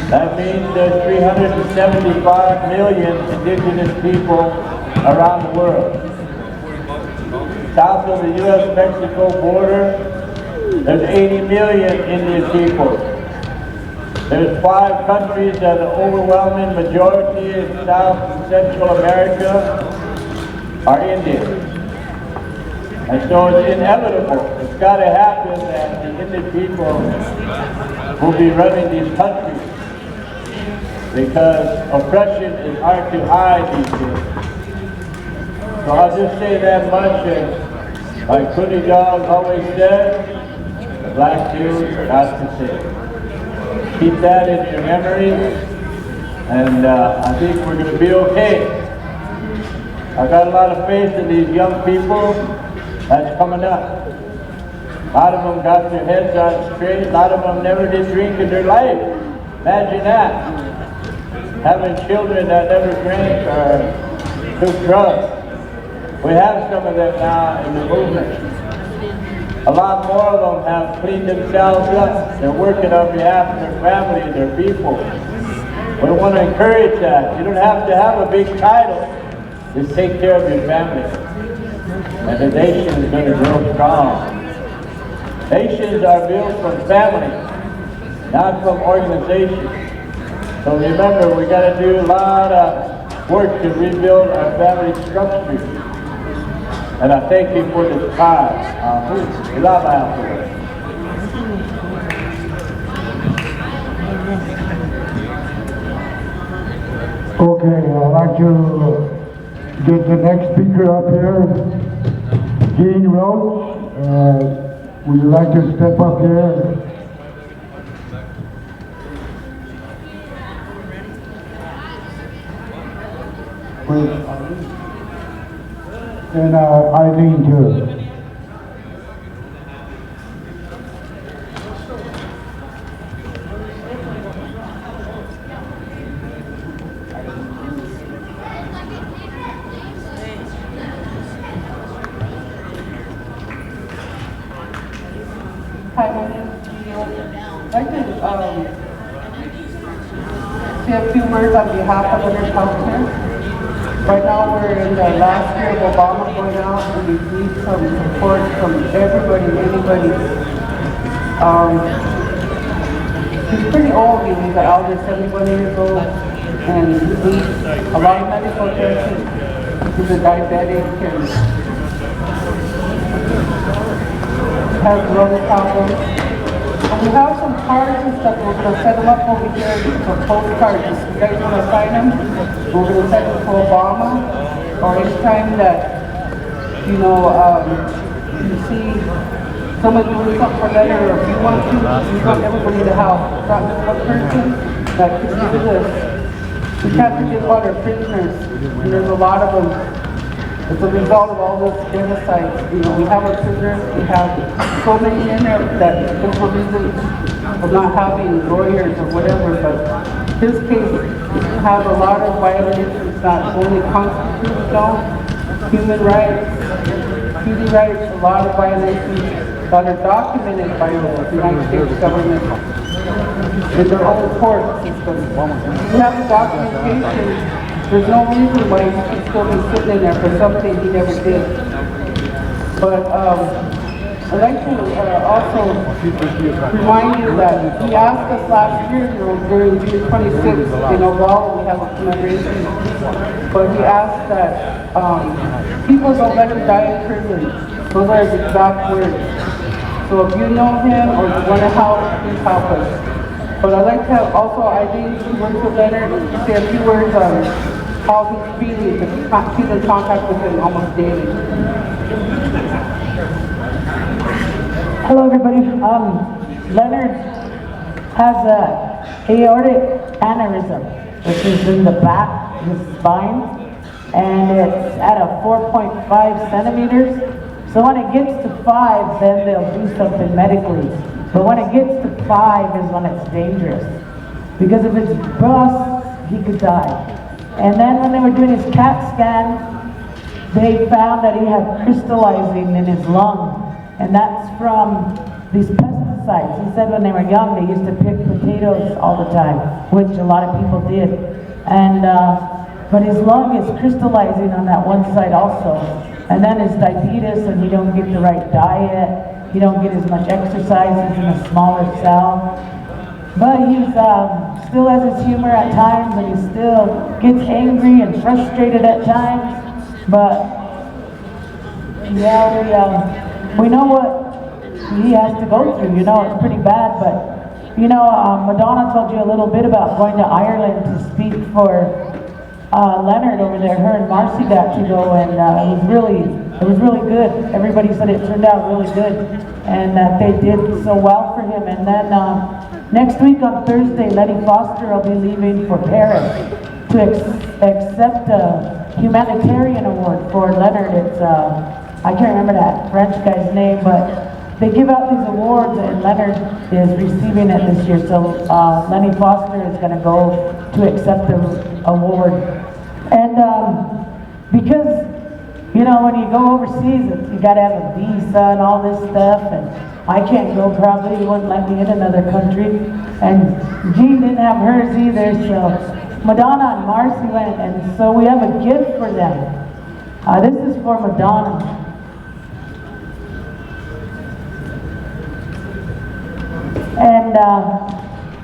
That means there's 375 million indigenous people around the world. South of the U.S.-Mexico border, there's 80 million Indian people. There's 5 countries that the overwhelming majority in South and Central America are Indian. And so it's inevitable. It's got to happen that the Indian people will be running these countries, because oppression is hard to hide these days. So I'll just say that much, and like Cootie Dog always said, the black Jews are not to say. Keep that in your memory, and I think we're going to be okay. I've got a lot of faith in these young people that's coming up. A lot of them got their heads on straight. A lot of them never did drink in their life. Imagine that. Having children that never drank or took drugs. We have some of them now in the movement. A lot more of them have cleaned themselves up. They're working on behalf of their family and their people. We want to encourage that. You don't have to have a big title. Just take care of your family. And the nation is going to grow strong. Nations are built from family, not from organizations. So remember, we got to do a lot of work to rebuild our family structure. And I thank you for this time. Okay, I'd like to get the next speaker up here, Gene Roach. Would you like to step up here? And Eileen too. Hi, my name is Gio. I'd like to say a few words on behalf of Leonard Peltier. Right now we're in the last year of Obama going out, and we need some support from everybody, anybody. He's pretty old, he's an elder, 71 years old, and he needs a lot of medical attention. He's a diabetic and has lung problems. And we have some cards and stuff. We're going to set them up over here for postcards. If you guys want to sign them, we're going to send them to Obama. Or anytime that, you know, you see someone doing something for Leonard, or if you want everybody to help. It's not just one person that can do this. We can't forget about our prisoners. And there's a lot of them. As a result of all this genocide, you know, we have our prisoners, we have so many in there that there's no reason of not having lawyers or whatever, but his case has a lot of violations, not only constitutional, human rights, treaty rights, a lot of violations that are documented by the United States government in their own court system. We have the documentation. There's no reason why he should still be sitting in there for something he never did. But I'd like to also remind you that he asked us last year, you know, during June 26th in Oglala, we have a commemoration, but he asked that people don't let him die in prison. Those are his exact words. So if you know him or you want to help, please help us. But I'd like to have also Eileen, who works with Leonard, say a few words on how he's feeling, because he's in contact with him almost daily. Hello everybody. Leonard has a aortic aneurysm, which is in the back of his spine, and it's at a 4.5 centimeters. So when it gets to 5, then they'll do something medically. But when it gets to 5 is when it's dangerous. Because if it's burst, he could die. And then when they were doing his CAT scan, they found that he had crystallizing in his lung. And that's from these pesticides. He said when they were young, they used to pick potatoes all the time, which a lot of people did. And but his lung is crystallizing on that one side also. And then his diabetes, and he don't get the right diet, he don't get as much exercise, he's in a smaller cell. But he's still has his humor at times, and he still gets angry and frustrated at times. But yeah, we know what he has to go through. You know, it's pretty bad. But you know, Madonna told you a little bit about going to Ireland to speak for Leonard over there. Her and Marcy got to go, and it was really good. Everybody said it turned out really good, and that they did so well for him. And then next week on Thursday, Letty Foster will be leaving for Paris to accept a humanitarian award for Leonard. It's I can't remember that French guy's name, but they give out these awards, and Leonard is receiving it this year. So Lenny Foster is going to go to accept the award. And because, you know, when you go overseas, you got to have a visa and all this stuff, and I can't go probably. He wouldn't let me in another country. And Jean didn't have hers either, so Madonna and Marcy went, and so we have a gift for them. This is for Madonna. And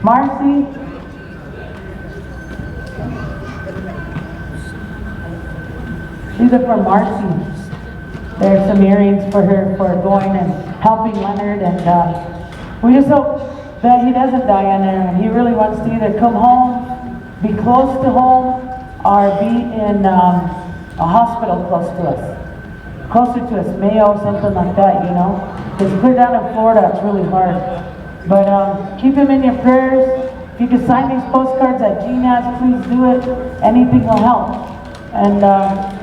Marcy, these are for Marcy. There's some earrings for her for going and helping Leonard, and we just hope that he doesn't die in there. He really wants to either come home, be close to home, or be in a hospital close to us. Closer to us, Mayo, something like that, you know. Because clear down in Florida, it's really hard. But keep him in your prayers. If you can sign these postcards that Gene has, please do it. Anything will help. And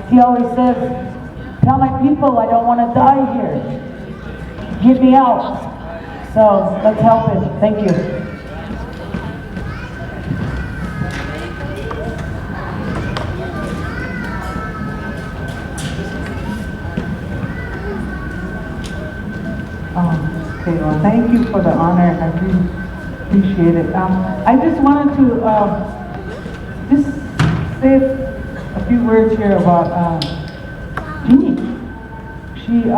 he always says, tell my people I don't want to die here. Get me out. So let's help him. Thank you. Okay, well, thank you for the honor. I really appreciate it. I just wanted to just say a few words here about Jeannie. She,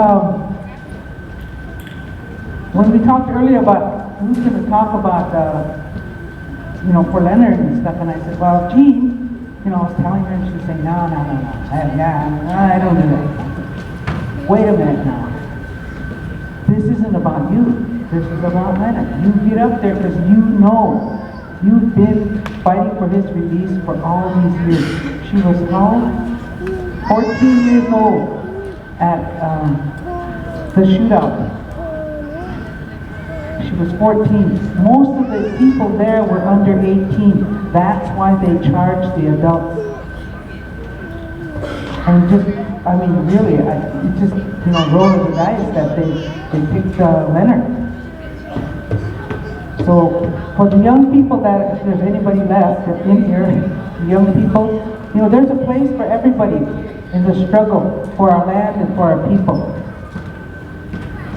when we talked earlier about who's going to talk about, you know, for Leonard and stuff, and I said, well, Jean, you know, I was telling her, and she was saying, no, I don't do that. Wait a minute now. This isn't about you. This is about Leonard. You get up there because you know you've been fighting for his release for all these years. She was how? 14 years old at the shootout. She was 14. Most of the people there were under 18. That's why they charged the adults. And just, I mean, really, it just, you know, roll of the dice that they picked Leonard. So for the young people, that if there's anybody left in here, the young people, you know, there's a place for everybody in the struggle for our land and for our people.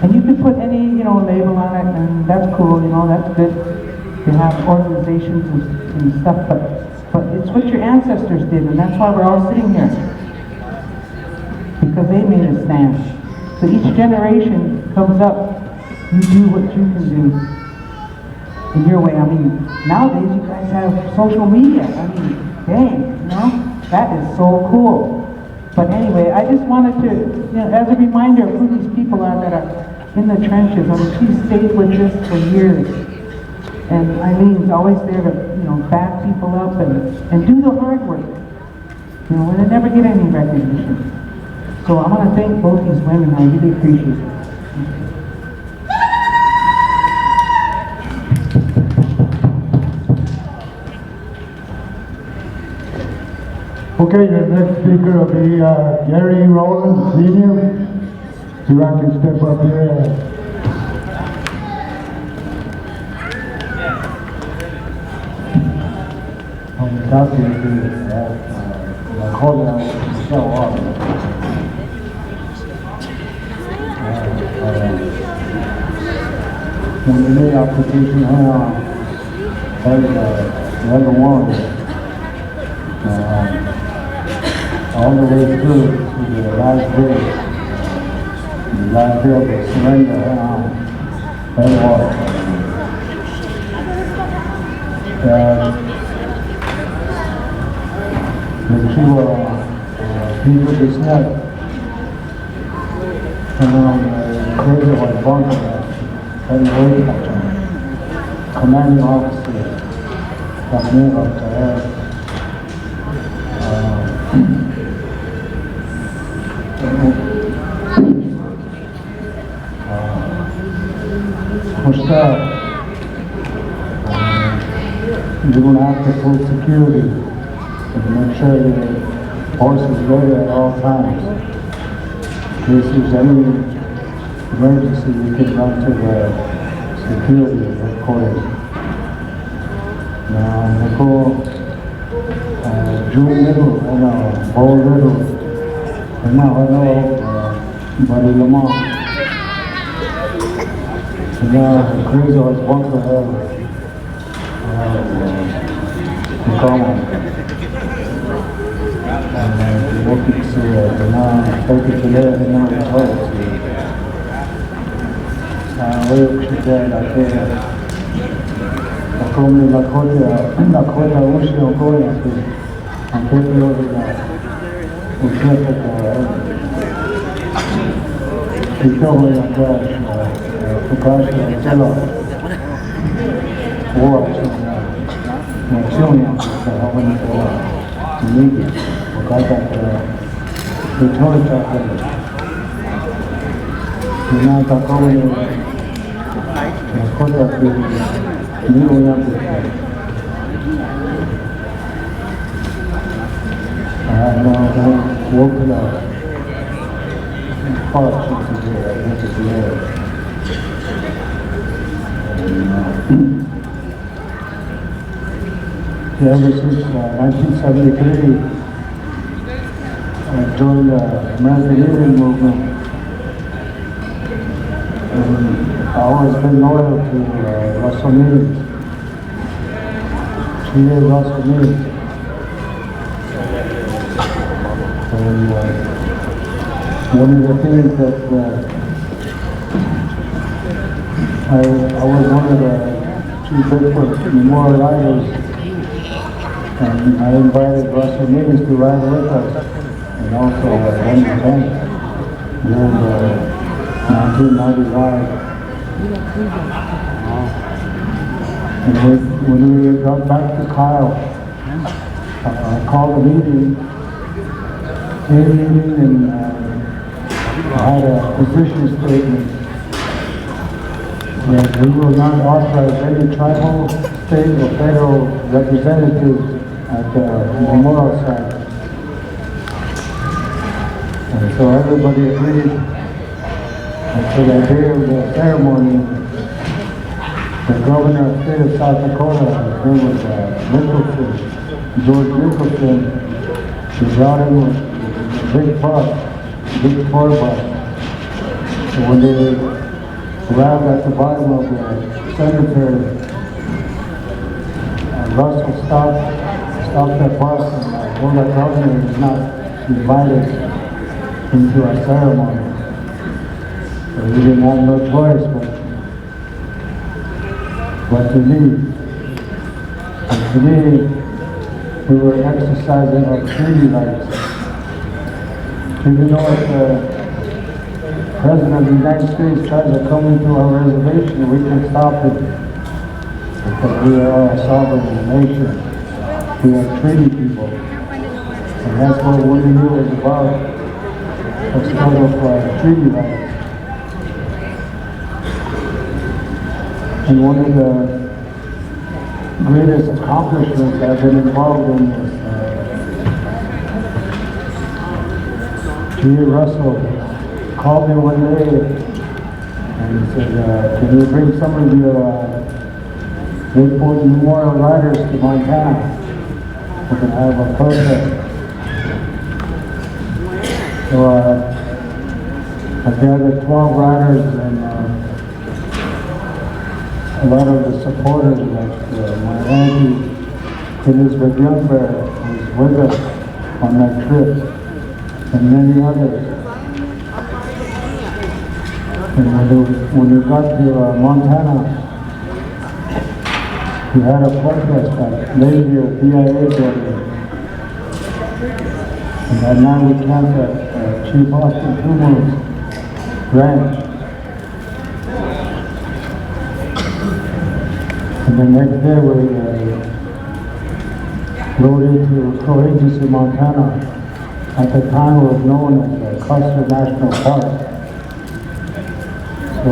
And you can put any, you know, label on it, and that's cool, you know, that's good to have organizations and stuff, but it's what your ancestors did, and that's why we're all sitting here. Because they made a stand. So each generation comes up, you do what you can do in your way. I mean, nowadays you guys have social media. I mean, dang, you know, that is so cool. But anyway, I just wanted to, you know, as a reminder of who these people are that are in the trenches. I mean, she stayed with this for years. And Eileen's always there to, you know, back people up and do the hard work. You know, and they never get any recognition. So I want to thank both these women. I really appreciate it. Okay, your next speaker will be Gary Rowland, Sr. So you can step up here. I'm talking to Lakota show up. When we made application as the other one, all the way through to the last day of the surrender. That was. The Chihuahua people business crazy was bunker and waiting commanding officer of New York you're going to have to full security and make sure the horse is ready at all times. In case there's any emergency, you can run to the security headquarters. Now, I go June middle and Bowl middle. And now I know Buddy Lamont. And now the crazy was bunker hell. Ever since 1973, I joined the American Indian movement. And I've always been loyal to Russell Meade. Russell Meade. And one of the things that I was one of the Chief Bigfoot memorializers. And I invited Russell Meade to ride with us, and also Wendy Bank during 1995. And when we got back to Kyle, I called a meeting, and I had a position statement that we will not authorize any tribal, state, or federal representatives at the memorial site. And so everybody agreed. And so the day of the ceremony, the governor of the state of South Dakota, his name was George Nicholson, he brought in a big bus, big tour bus. So when they arrived at the bottom of the cemetery, Russell stopped that bus and told the governor he was not invited into our ceremony. So we didn't have no choice but to leave. And today we were exercising our treaty rights. Even though if the President of the United States tries to come into our reservation, we can stop it because we are a sovereign nation. We are treaty people. And that's what Wounded Knee is about, a struggle for our treaty rights. And one of the greatest accomplishments I've been involved in is G.A. Russell called me one day and he said, can you bring some of your Bigfoot memorial riders to Montana? We can have a protest. So I gathered 12 riders and a lot of the supporters, like my auntie Elizabeth Youngberg, was with us on that trip. and many others. And when we got to Montana, we had a protest at Peltier BIA building. And that night we camped at Chief Austin Tumo's ranch. And the next day we rode into KOLC, Montana. At the time it was known as Custer National Park. So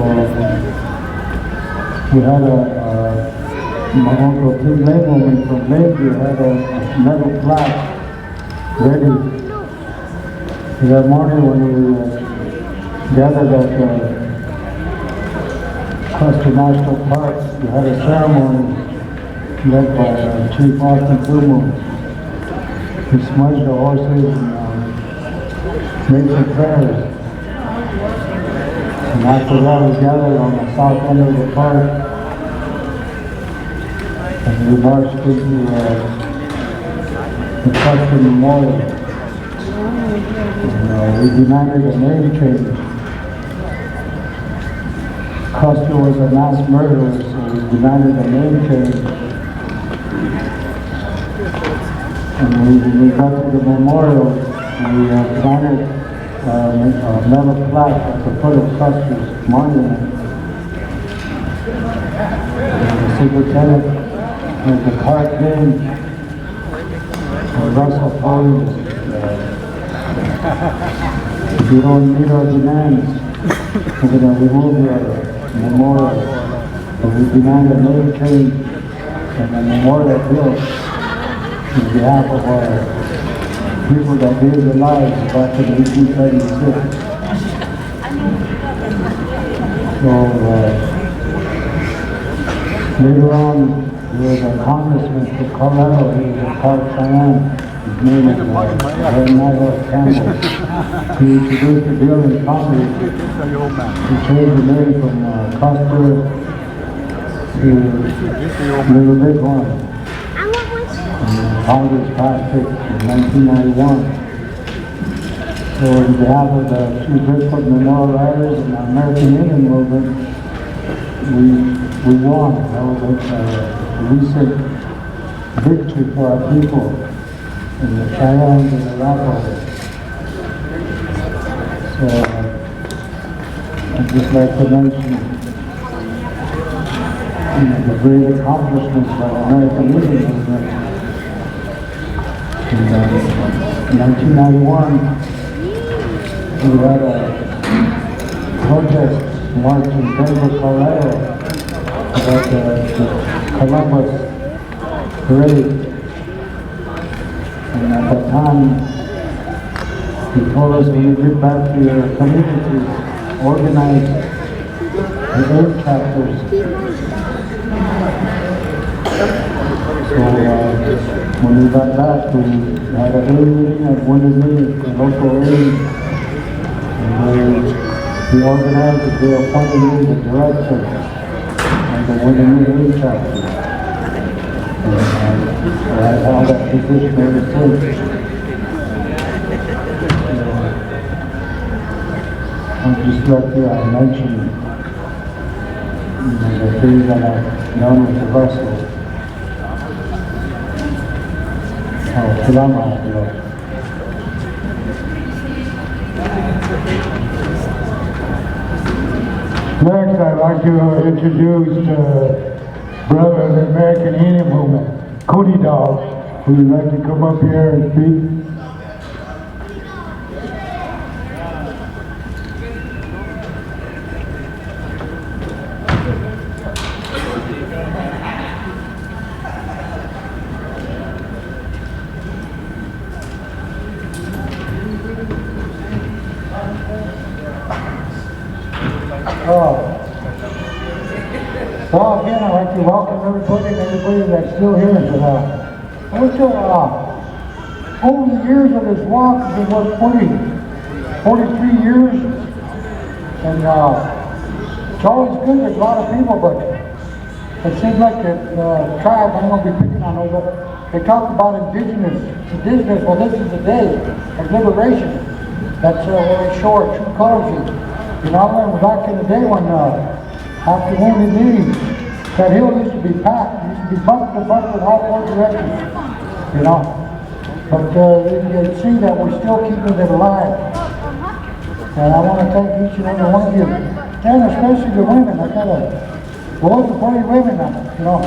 we had my uncle Tim Labelman from Peltier had a metal plaque ready. That morning when we gathered at Custer National Park, we had a ceremony led by Chief Austin Tumo. He smudged the horses and made some prayers. And after that, we gathered on the south end of the park and we marched into the Custer Memorial. And we demanded a name change. Custer was a mass murderer, so we demanded a name change. And we got to the memorial, and we planted a metal plaque at the foot of Custer's monument. And the superintendent of the park came, Russell told him, if you don't meet our demands, we're going to remove your memorial. But we demand a name change and a memorial built on behalf of our people that gave their lives back in 1876. So later on, there was a congressman from Colorado. He was a Park Cheyenne. His name is Leonard Campbell. He introduced the bill in Congress. He changed the name from Custer to Little Bighorn. And Congress passed it in 1991. So on behalf of the Chief Bigfoot Memorial Riders and the American Indian Movement, we won. That was a recent victory for our people in the Cheyennes and the Lakota. So I'd just like to mention the great accomplishments by the American Indian Movement. In 1991, we had a protest march in Denver, Colorado about the Columbus parade. And at that time, he told us when you get back to your communities, organize the 8 chapters. So when we got back, we had a meeting at Winter Meeting, the local area, and we organized it. They appointed me the director of the Winter Meeting chapter. And I held that position ever since. I'd just like to mention the things that I've known with the Russell. Next, I'd like to introduce the brother of the American Indian Movement, Cody Dog, who would like to come up here and speak. Well, again, I'd like to welcome everybody that's still here. I wish over the years of this walk, it's been what, 43 years, and it's always good. There's a lot of people, but it seems like the tribe, I'm going to be picking on those, they talk about indigenous. Well, this is the day of liberation. That's where we show our true colors. You know, I remember back in the day when, after one of the meetings, that hill used to be packed. It used to be bumper to bumper in all four directions. You know, but you can see that we're still keeping it alive. And I want to thank each and every one of you, and especially the women. I got a boys and 40 women now, you know,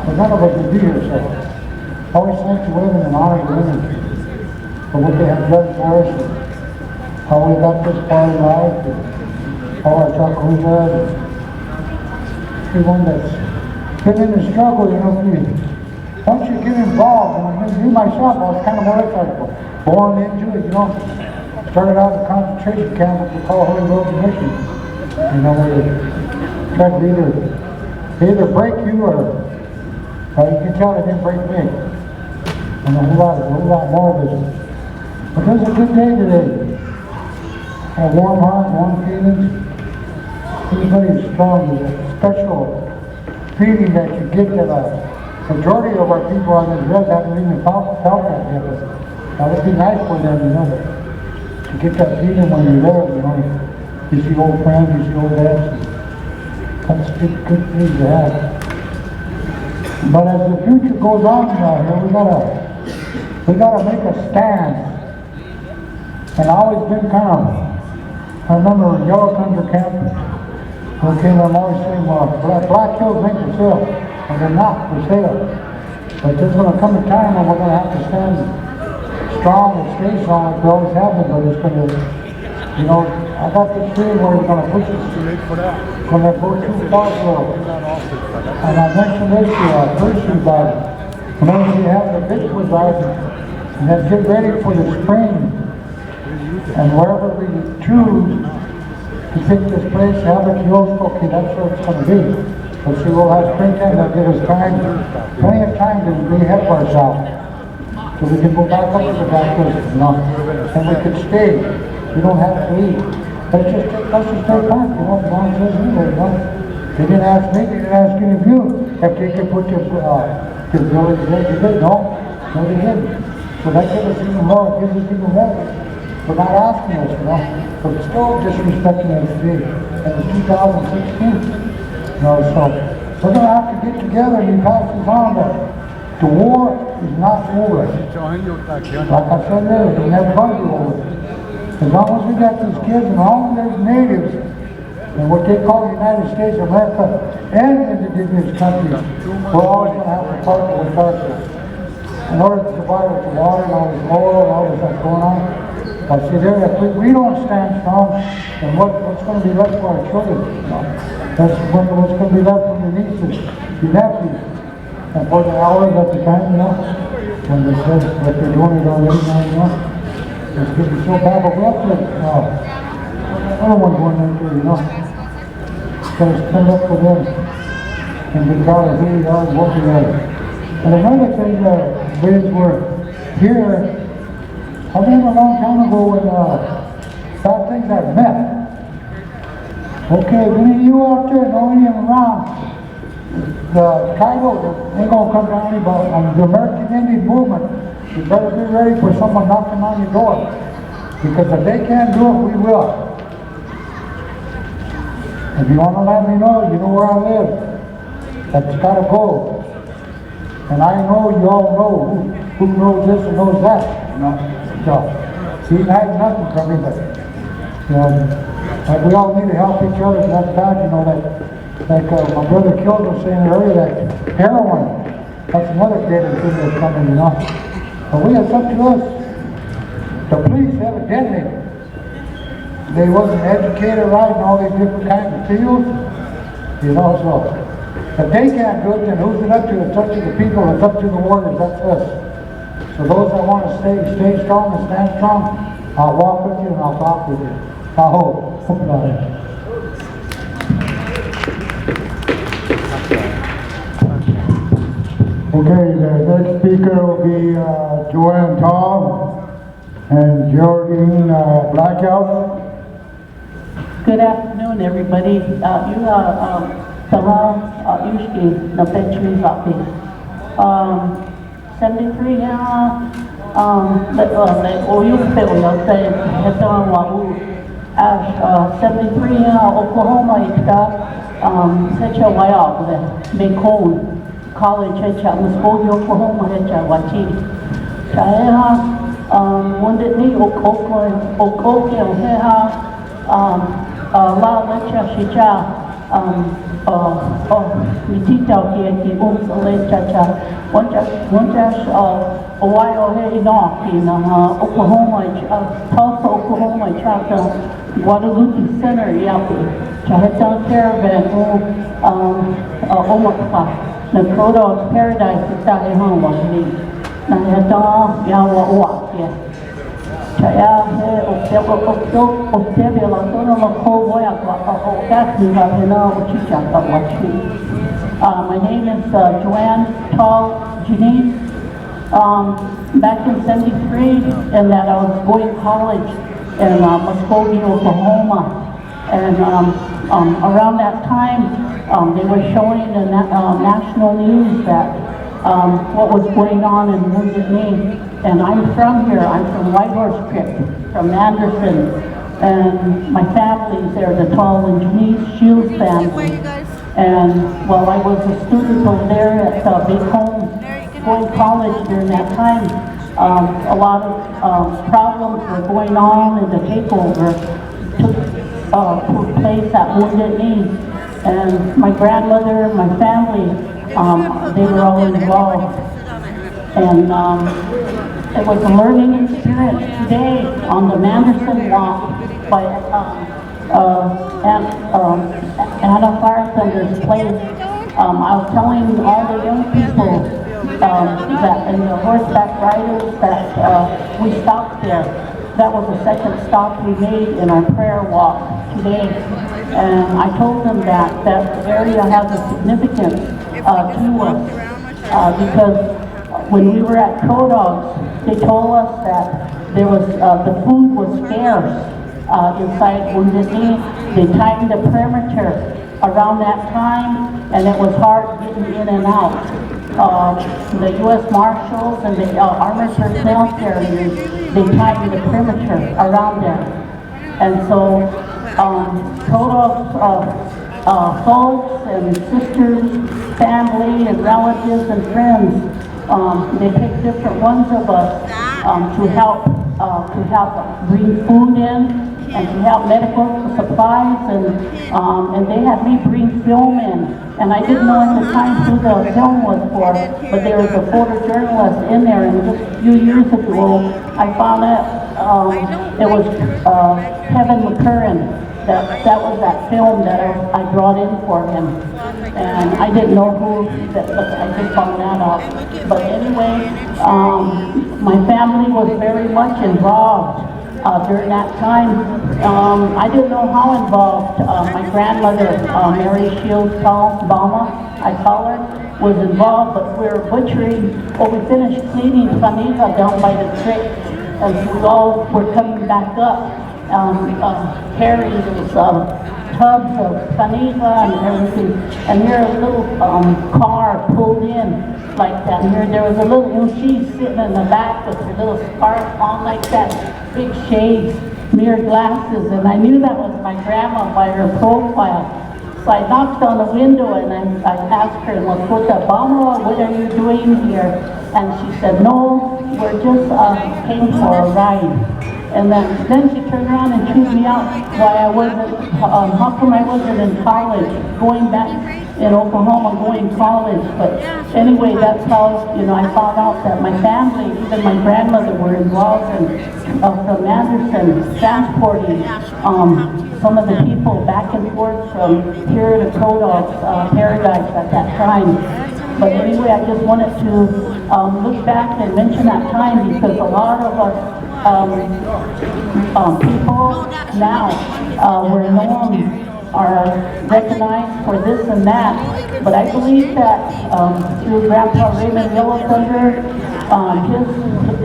but none of us would be here, so I always thank the women and honor the women for what they have done for us, and how we got this far in life, and how our Yakuza, and everyone that's been in the struggle, you know, once you get involved, and me myself, I was kind of more like born into it, you know. Started out in a concentration camp, what we call Holy Road Mission. You know, they tried to either break you or you can tell they didn't break me. And a whole lot more of this. But it was a good day today. A warm heart, warm feelings. Everybody's strong. There's a special feeling that you get that a majority of our people on this road haven't even felt that yet. But that would be nice for them, you know. To get that feeling when you're there, you know. You see old friends, you see old dads. That's a good thing to have. But as the future goes on here, we gotta make a stand. And I always been kind of, I remember Yellow Thunder Camp, okay, I'm always saying, well, Black Hills ain't for sale, and they're not for sale. But there's gonna come a time when we're gonna have to stand strong and stay strong like we always have been, but it's gonna, you know, I got this feeling where we're gonna push it, gonna go too far for it. And I mentioned this first about whenever we have the victory ride, and then get ready for the spring, and wherever we choose to pick this place, have it close, okay, that's where it's gonna be. But see, we'll have springtime, that'll give us time, plenty of time to rehead ourselves. So we can go back up to the back place, you know, and we can stay. We don't have to leave. Let's just stay back, you know, Mom says anyway, you know. They didn't ask me, they didn't ask any of you if they could put your village there. They did, no, they didn't. So that gives us even more, it gives us even more. We're not asking us, you know, but still disrespecting us today. And it's 2016, you know, so we're going to have to get together and pass this on that the war is not over. Like I said earlier, it's never going to be over. As long as we got these kids and all of their natives and what they call the United States of America and indigenous countries, we're always going to have to partner with ourselves in order to provide us the water and all this oil and all this that's going on. But see there, if we don't stand strong, then what's going to be left for our children? You know? That's what's going to be left for your nieces, your nephews. And for the hours at the time, you know, when they said that they're doing it already now, you know, it's getting so bad, but we have to, I don't want to go in there, you know, gotta stand up for them and be proud of who we are and what we are. And another thing, is we're here, I remember a long time ago when, bad things I've met. Okay, many of you out there know any of them around. The tribal ain't gonna come down here, but on the American Indian movement, you better be ready for someone knocking on your door. Because if they can't do it, we will. If you wanna let me know, you know where I live. That's gotta go. And I know you all know who knows this and knows that, you know. So, he's hiding nothing from me, but, you know, like we all need to help each other, and that's bad, you know, that. Like my brother Killed was saying earlier, that heroin, that's another deadly thing that's coming, you know. But it's up to us. The police evidently, they wasn't educated right in all these different kinds of fields, you know, so. If they can't do it, then who's it up to? It's up to the people, it's up to the warriors, that's us. So those that want to stay strong and stand strong, I'll walk with you and I'll talk with you. I hope about it. Okay, the next speaker will be Joanne Tom and Geraldine Blackout. Good afternoon, everybody. Usually, 73 now. 73 Oklahoma Secha Wyog, Bacon College, Muskogee, Oklahoma, Wachi. Chaeha, wounded knee, Okoke, La Lecha Shicha, Mitita, Kiaki, Lecha, Wanjash, Ohio, Knock in Oklahoma, Tulsa, Oklahoma, Chapter. Guadalupe Center, Yapi, Chaheta Caravan, Omakpa, Lakota Paradise, Tahihama, Naheta, Yawa, Chaya, Octavia, Latona, Lako, Voyak, Chicha, Wachi. My name is Joanne Tall Janine. Back in '73, and that I was going to college in Muskogee, Oklahoma, and around that time they were showing in national news that what was going on in Wounded Knee. And I'm from here. I'm from Whitehorse Creek, from Anderson, and my family's there, the Tall and Janine Shields family. And while I was a student over there at Bacon, going to college during that time, a lot of problems were going on, and the takeover took place at Wounded Knee. And my grandmother, my family, they were all involved. And it was a learning experience today on the Manderson Walk by Anna Firethunder's place. I was telling all the young people that and the horseback riders that we stopped there. That was the second stop we made in our prayer walk today. And I told them that that area has a significance to us because when we were at Codogs, they told us that there was the food was scarce inside Wounded Knee. They tightened the perimeter around that time, and it was hard getting in and out. The U.S. Marshals and the armored personnel carriers, they tightened the perimeter around there. And so Codogs folks and sisters, family and relatives and friends, they picked different ones of us to help bring food in and to help medical supplies, and they had me bring film in. And I didn't know at the time who the film was for, but there was a photojournalist in there, and just a few years ago I found out it was Kevin McCurran. That was that film that I brought in for him. And I didn't know who, but I just found that out. But anyway, my family was very much involved during that time. I didn't know how involved my grandmother, Mary Shields Bama, I call her, was involved, but we were butchering, we finished cleaning Faniga down by the creek, as we all were coming back up. Carrying those tubs of Faniga and everything, and here a little car pulled in like that. And here there was a little she sitting in the back with her little scarf on like that, big shades, mirror glasses, and I knew that was my grandma by her profile. So I knocked on the window and I asked her, Lakota, Bama, what are you doing here? And she said, no, we're just came for a ride. And then she turned around and chewed me out why I wasn't, how come I wasn't in college, going back in Oklahoma, going to college. But anyway, that's how, I found out that my family, even my grandmother, were involved in, from Anderson, transporting some of the people back and forth from here to Codogs, Paradise at that time. But anyway, I just wanted to look back and mention that time because a lot of us people now were known, are recognized for this and that, but I believe that through Grandpa Raymond Yellow Thunder,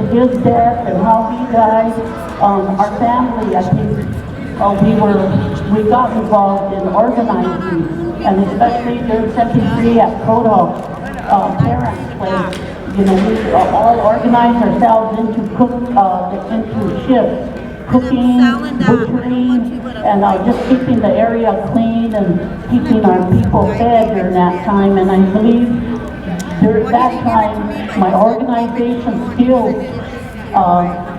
his death and how he died, our family, I think, we got involved in organizing, and especially during '73 at Kodo, parents' place. you know, we all organized ourselves into shifts, cooking, butchering, and just keeping the area clean and keeping our people fed during that time. And I believe during that time, my organization skills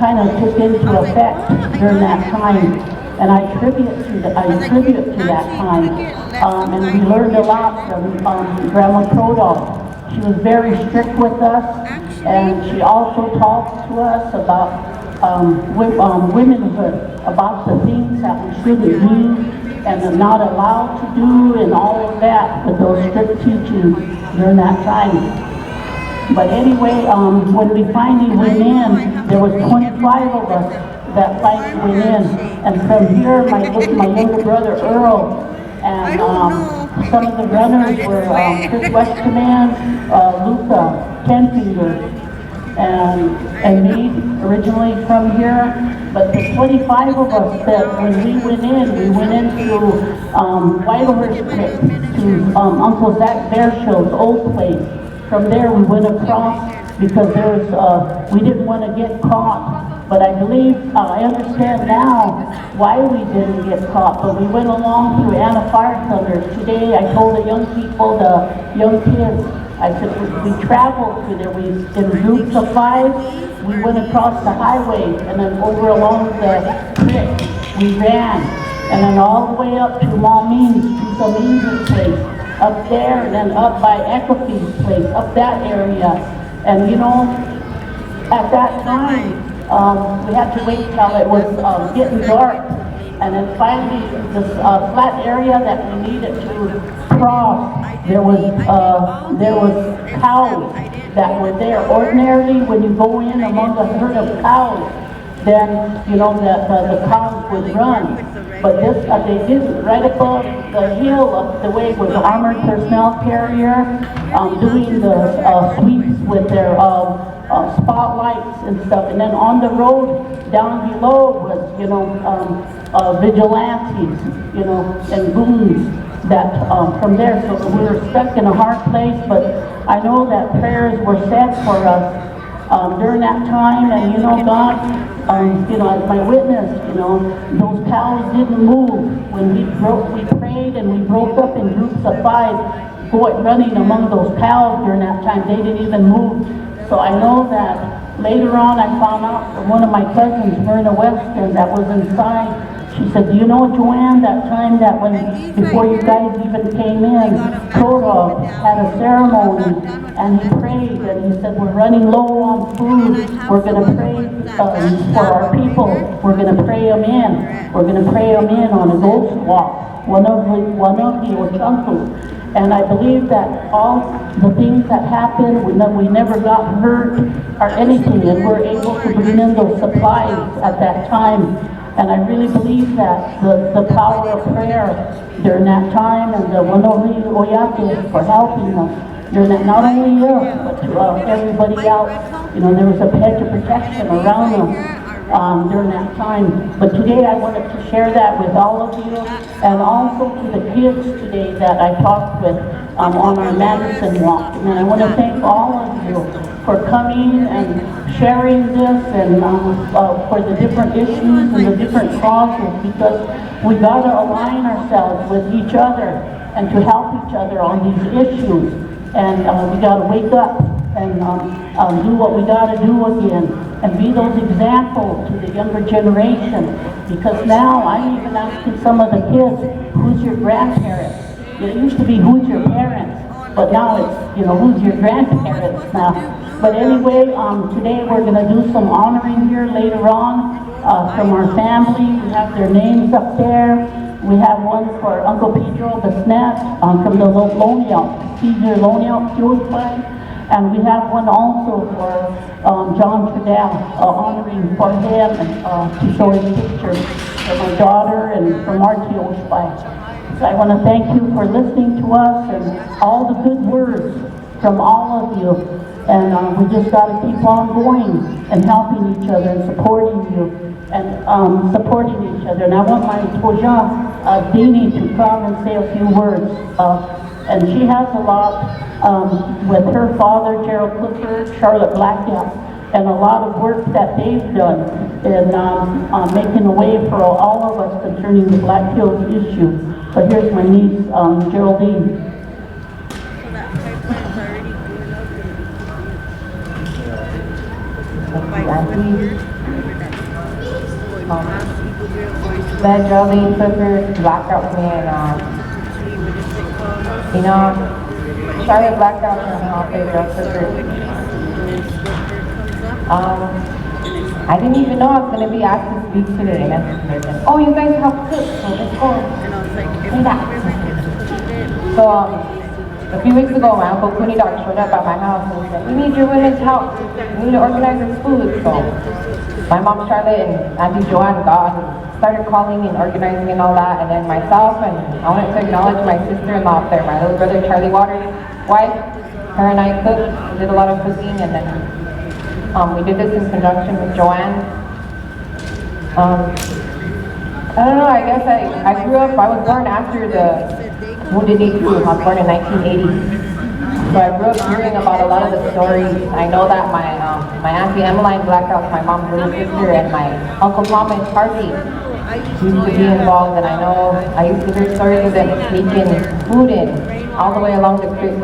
kind of took into effect during that time. And I attribute to that time. And we learned a lot from Grandma Crodall. She was very strict with us, and she also talked to us about womanhood, about the things that we shouldn't do and are not allowed to do, and all of that with those strict teachings during that time. But anyway, when we finally went in, there was 25 of us that finally went in. And from here, my younger brother Earl, and some of the runners were Chris Westman, Luca, Tenfinger, and me, originally from here. But the 25 of us that when we went into Whitehorse Creek to Uncle Zach Bearshow's old place. From there we went across because we didn't want to get caught. But I believe, I understand now why we didn't get caught. But we went along through Anna Fire Thunders. Today I told the young people, the young kids, I said, we traveled through there. We, in groups of 5, we went across the highway and then over along the creek. We ran. And then all the way up to Malmeans, to Salinas' place, up there, and then up by Ecofi's place, up that area. And you know, at that time, we had to wait till it was getting dark. And then finally, this flat area that we needed to cross, there was cows that were there. Ordinarily, when you go in among a herd of cows, then, you know, the cows would run. But this, they didn't. Right above the hill of the way was the armored personnel carrier, doing the sweeps with their spotlights and stuff. And then on the road down below was, you know, vigilantes, you know, and goons that from there. So we were stuck in a hard place, but I know that prayers were said for us during that time. And you know, God, you know, as my witness, you know, those cows didn't move. When we prayed and we broke up in groups of 5, running among those cows during that time. They didn't even move. So I know that later on I found out from one of my cousins, Myrna Weston, that was inside. She said, do you know, Joanne, that time that before you guys even came in, Koda had a ceremony and he prayed and he said, we're running low on food. We're going to pray for our people. We're going to pray them in. We're going to pray them in on a ghost walk, one of the Ochancos. And I believe that all the things that happened, we never got hurt or anything, and we're able to bring in those supplies at that time. And I really believe that the power of prayer during that time, and the Wanori Oyate for helping us during that, not only us, but to everybody else. You know, there was a hedge of protection around us during that time. But today I wanted to share that with all of you, and also to the kids today that I talked with on our Madison walk. And I want to thank all of you for coming and sharing this, and for the different issues and the different causes, because we got to align ourselves with each other and to help each other on these issues. And we got to wake up and do what we got to do again, and be those examples to the younger generation. Because now I'm even asking some of the kids, who's your grandparents? It used to be, who's your parents? But now it's, you know, who's your grandparents now? But anyway, today we're going to do some honoring here later on from our family. We have their names up there. We have one for Uncle Pedro Besnet from the Caesar Lonia Fuel Plant. And we have one also for John Trudell, honoring for him and to show his picture for my daughter and for Marty Oshby. So I want to thank you for listening to us and all the good words from all of you. And we just got to keep on going and helping each other and supporting you and supporting each other. And I want my Toja Dini to come and say a few words and she has a lot with her father, Gerald Clifford, Charlotte Blackout, and a lot of work that they've done in making a way for all of us concerning the Black Hills issue. So here's my niece, Geraldine. Then Geraldine Clifford blacked out me and Charlotte blacked out and Gerald Clifford. I didn't even know I was gonna be asked to speak today, and then oh, you guys help cook, so let's go. Say that. So a few weeks ago, my uncle Cooney Dog showed up at my house and said, "We need your women's help. We need to organize this food." So my mom Charlotte and Auntie Joanne started calling and organizing and all that, and then myself, and I wanted to acknowledge my sister-in-law up there, my little brother Charlie Waters' wife. Her and I cooked, did a lot of cooking, and then we did this in conjunction with Joanne. I don't know, I guess I grew up, I was born after the Wounded Knee Group. I was born in 1980. So I grew up hearing about a lot of the stories. I know that my Auntie Emmeline blacked out my mom's little sister, and my Uncle Thomas Harvey used to be involved, and I know I used to hear stories of them taking food in all the way along the creek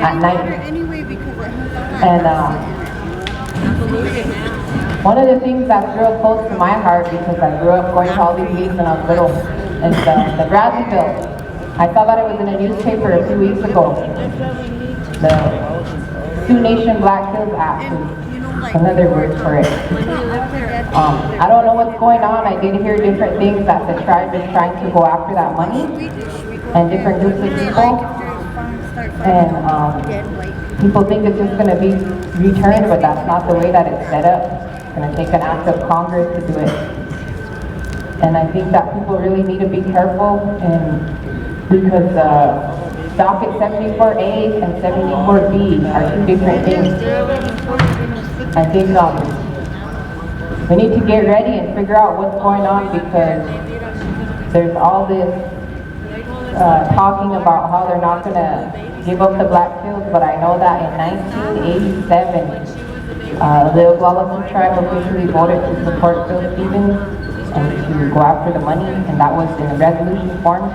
at night. And one of the things that's real close to my heart, because I grew up going to all these meetings when I was little, is the Bradley bill. I saw that it was in a newspaper a few weeks ago. The Sioux Nation Black Hills Act is another word for it. I don't know what's going on. I did hear different things that the tribe is trying to go after that money, and different groups of people. And people think it's just going to be returned, but that's not the way that it's set up. It's going to take an act of Congress to do it. And I think that people really need to be careful, and because docket 74A and 74B are two different things. I think we need to get ready and figure out what's going on, because there's all this talking about how they're not going to give up the Black Hills, but I know that in 1987, the Oglala tribe officially voted to support Phil Stevens and to go after the money, and that was in a resolution form.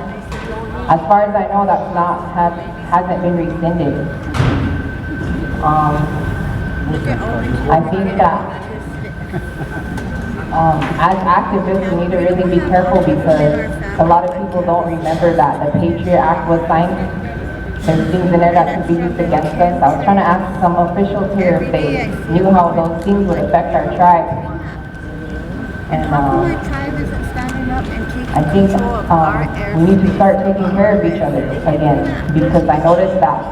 As far as I know, that's hasn't been rescinded. I think that as activists, we need to really be careful, because a lot of people don't remember that the Patriot Act was signed. There's things in there that could be used against us. I was trying to ask some officials here if they knew how those things would affect our tribe. And I think we need to start taking care of each other again, because I noticed that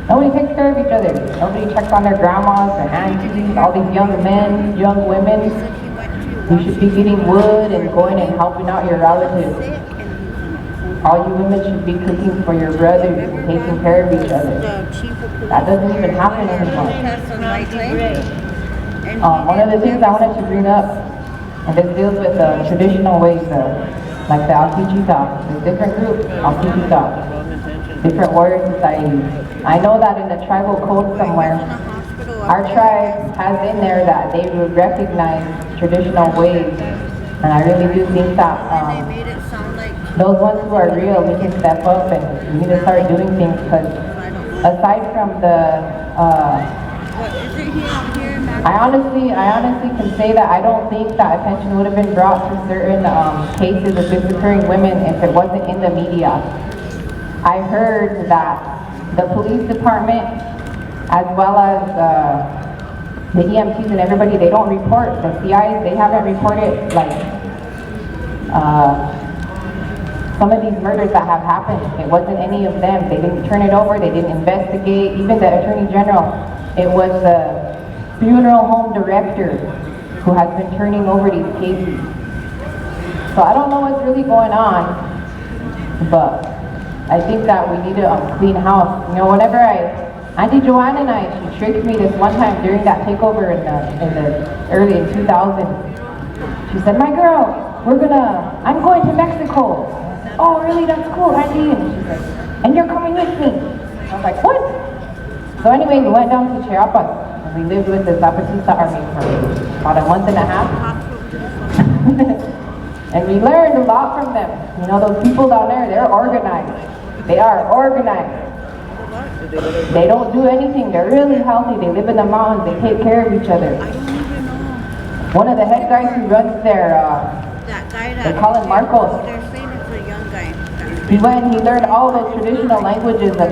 nobody takes care of each other. Nobody checks on their grandmas, their aunties, all these young men, young women. You should be getting wood and going and helping out your relatives. All you women should be cooking for your brothers and taking care of each other. That doesn't even happen anymore. One of the things I wanted to bring up, and this deals with the traditional ways, like the Alkichita, there's different groups, Alkichita, different warrior societies. I know that in the tribal code somewhere, our tribe has in there that they would recognize traditional ways, and I really do think that those ones who are real, we can step up and we need to start doing things, because aside from the I honestly can say that I don't think that attention would have been brought to certain cases of disappearing women if it wasn't in the media. I heard that the police department, as well as the EMTs and everybody, they don't report. The CIs, they haven't reported like some of these murders that have happened. It wasn't any of them. They didn't turn it over. They didn't investigate. Even the Attorney General, it was the funeral home director who has been turning over these cases. So I don't know what's really going on, but I think that we need to clean house. You know, whenever Auntie Joanne and she tricked me this one time during that takeover in the early 2000s. She said, "My girl, I'm going to Mexico." "Oh, really? That's cool, Auntie." And she said, and you're coming with me. I was like, what? So anyway, we went down to Chiapas, and we lived with the Zapatista army for about a month and a half. And we learned a lot from them. You know, those people down there, they're organized. They are organized. They don't do anything. They're really healthy. They live in the mountains. They take care of each other. One of the head guys who runs their, they call him Marcos. They're saying it's a young guy. He learned all the traditional languages of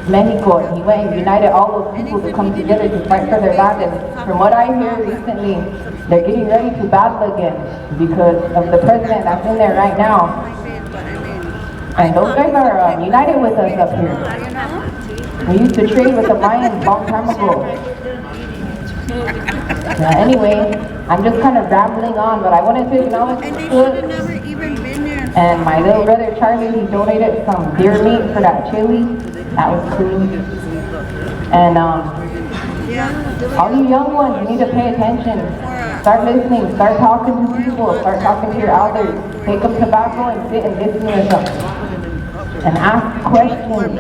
Mexico. And he went and united all those people to come together to fight for their land. And from what I hear recently, they're getting ready to battle again because of the president that's in there right now. And those guys are united with us up here. We used to trade with the Mayans a long time ago. Anyway, I'm just kind of rambling on, but I wanted to acknowledge And the they food. should have never even been there. And my little brother Charlie, he donated some deer meat for that chili. That was cool. And all you young ones, you need to pay attention. Start listening, start talking to people, start talking to your elders. Take them tobacco and sit and listen to them. And ask questions.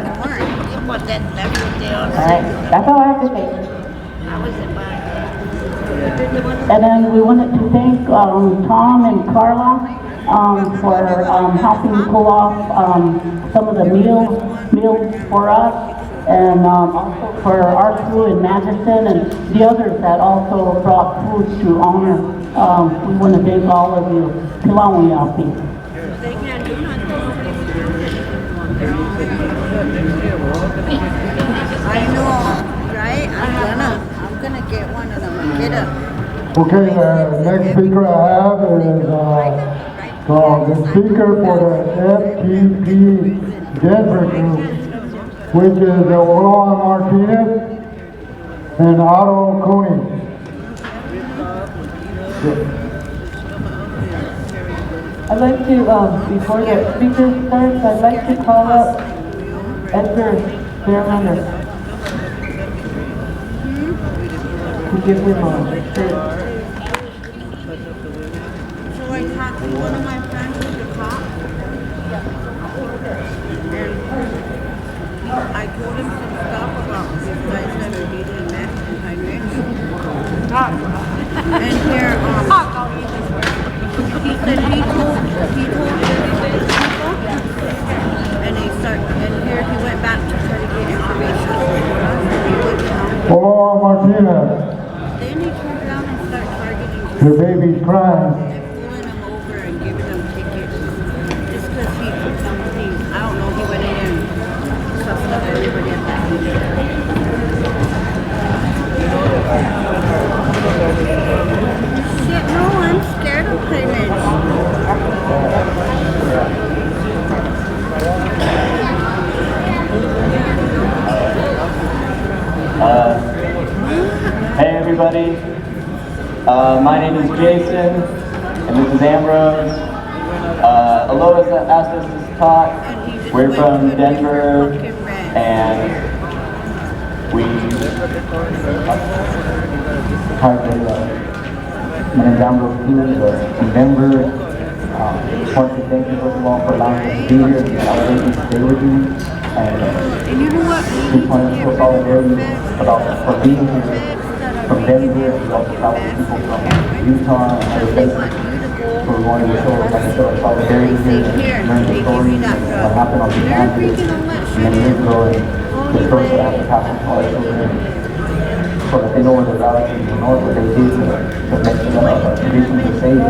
Alright, that's all I have to say. And then we wanted to thank Tom and Carla for helping pull off some of the meals for us, and also for our crew in Madison and the others that also brought food to honor. We want to thank all of you. Kilawi Yapi. They can't do nothing. I know, right? I'm gonna get one of them and get them. Okay, the next speaker I have is the speaker for the FTP Denver group, which is Oglala Martinez and Otto Coney. I'd like to, before the speaker starts, I'd like to call up Edgar Leonard to give him a shirt. So I talked to one of my friends with the cop. And I told him some stuff about these guys that are dating Mexican Highlanders. And here, he said he told people, and he went back to try to get information. Oglala Martinez, Then he turned around and started targeting your baby's crying. and pulling him over and giving him tickets. Just because he took something, I don't know, he went in and sussed up everybody at that meeting. Shit, no, I'm scared of payment. Hey everybody, my name is Jason, and this is Ambrose. Aloha's asked us to talk. We're from Denver, and we... Hi, my name is Ambrose from Denver. Just want to thank you first of all for allowing us to be here and allowing us to stay with you. And You know what? just want to show solidarity for being here from Denver, and we also travel with people from Utah and other places. So we wanted to show, like I said, our solidarity here and learn the stories and what happened on the campus many years ago, and the stories that have to pass on to all our children, so that they know where their relatives know what they did to make the traditions are safe.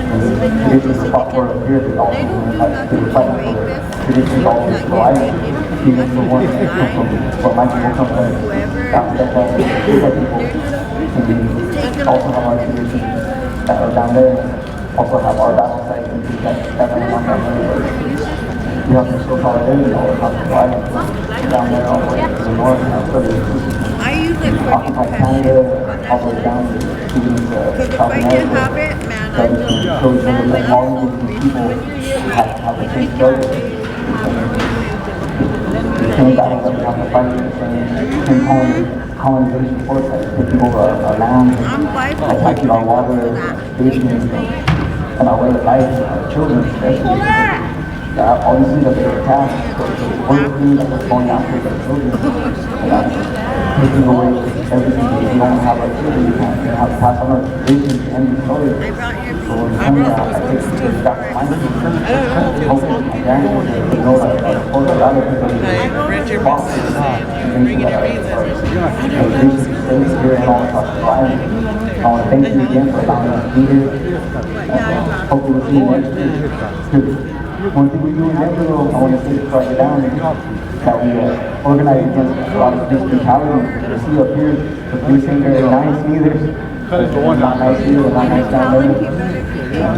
And the traditions are fought for up here, they also they were fighting for the traditions all over the island. Even for one that come from what my people come from, that's people. And we also have our traditions that are down there, also have our battle sites and things that are not down there. We have to show solidarity all across the island, down there all the way to the north and further I use it for occupy Canada, all the way down to South America. That shows that all of these people have the same struggle. The same battle that we have to fight, the same colonization force that's taking over our land, attacking our water, stations, and our way of life, and our children especially. obviously the big task was working that was going after the children, taking away everything. If you don't have a children, you can't have pass on our traditions and the stories. So in some way, I think it's back to my hoping my grandchildren will know that Oglala is boxes and things that are states here and all across the island. I want to thank you again for allowing us to be here. Hopefully we'll see you next year. One thing we do in Denver, I want to say to write it down, is that we organize against a lot of police brutality. You see up here, the police ain't very nice either. They're not nice here, they're not nice down there. And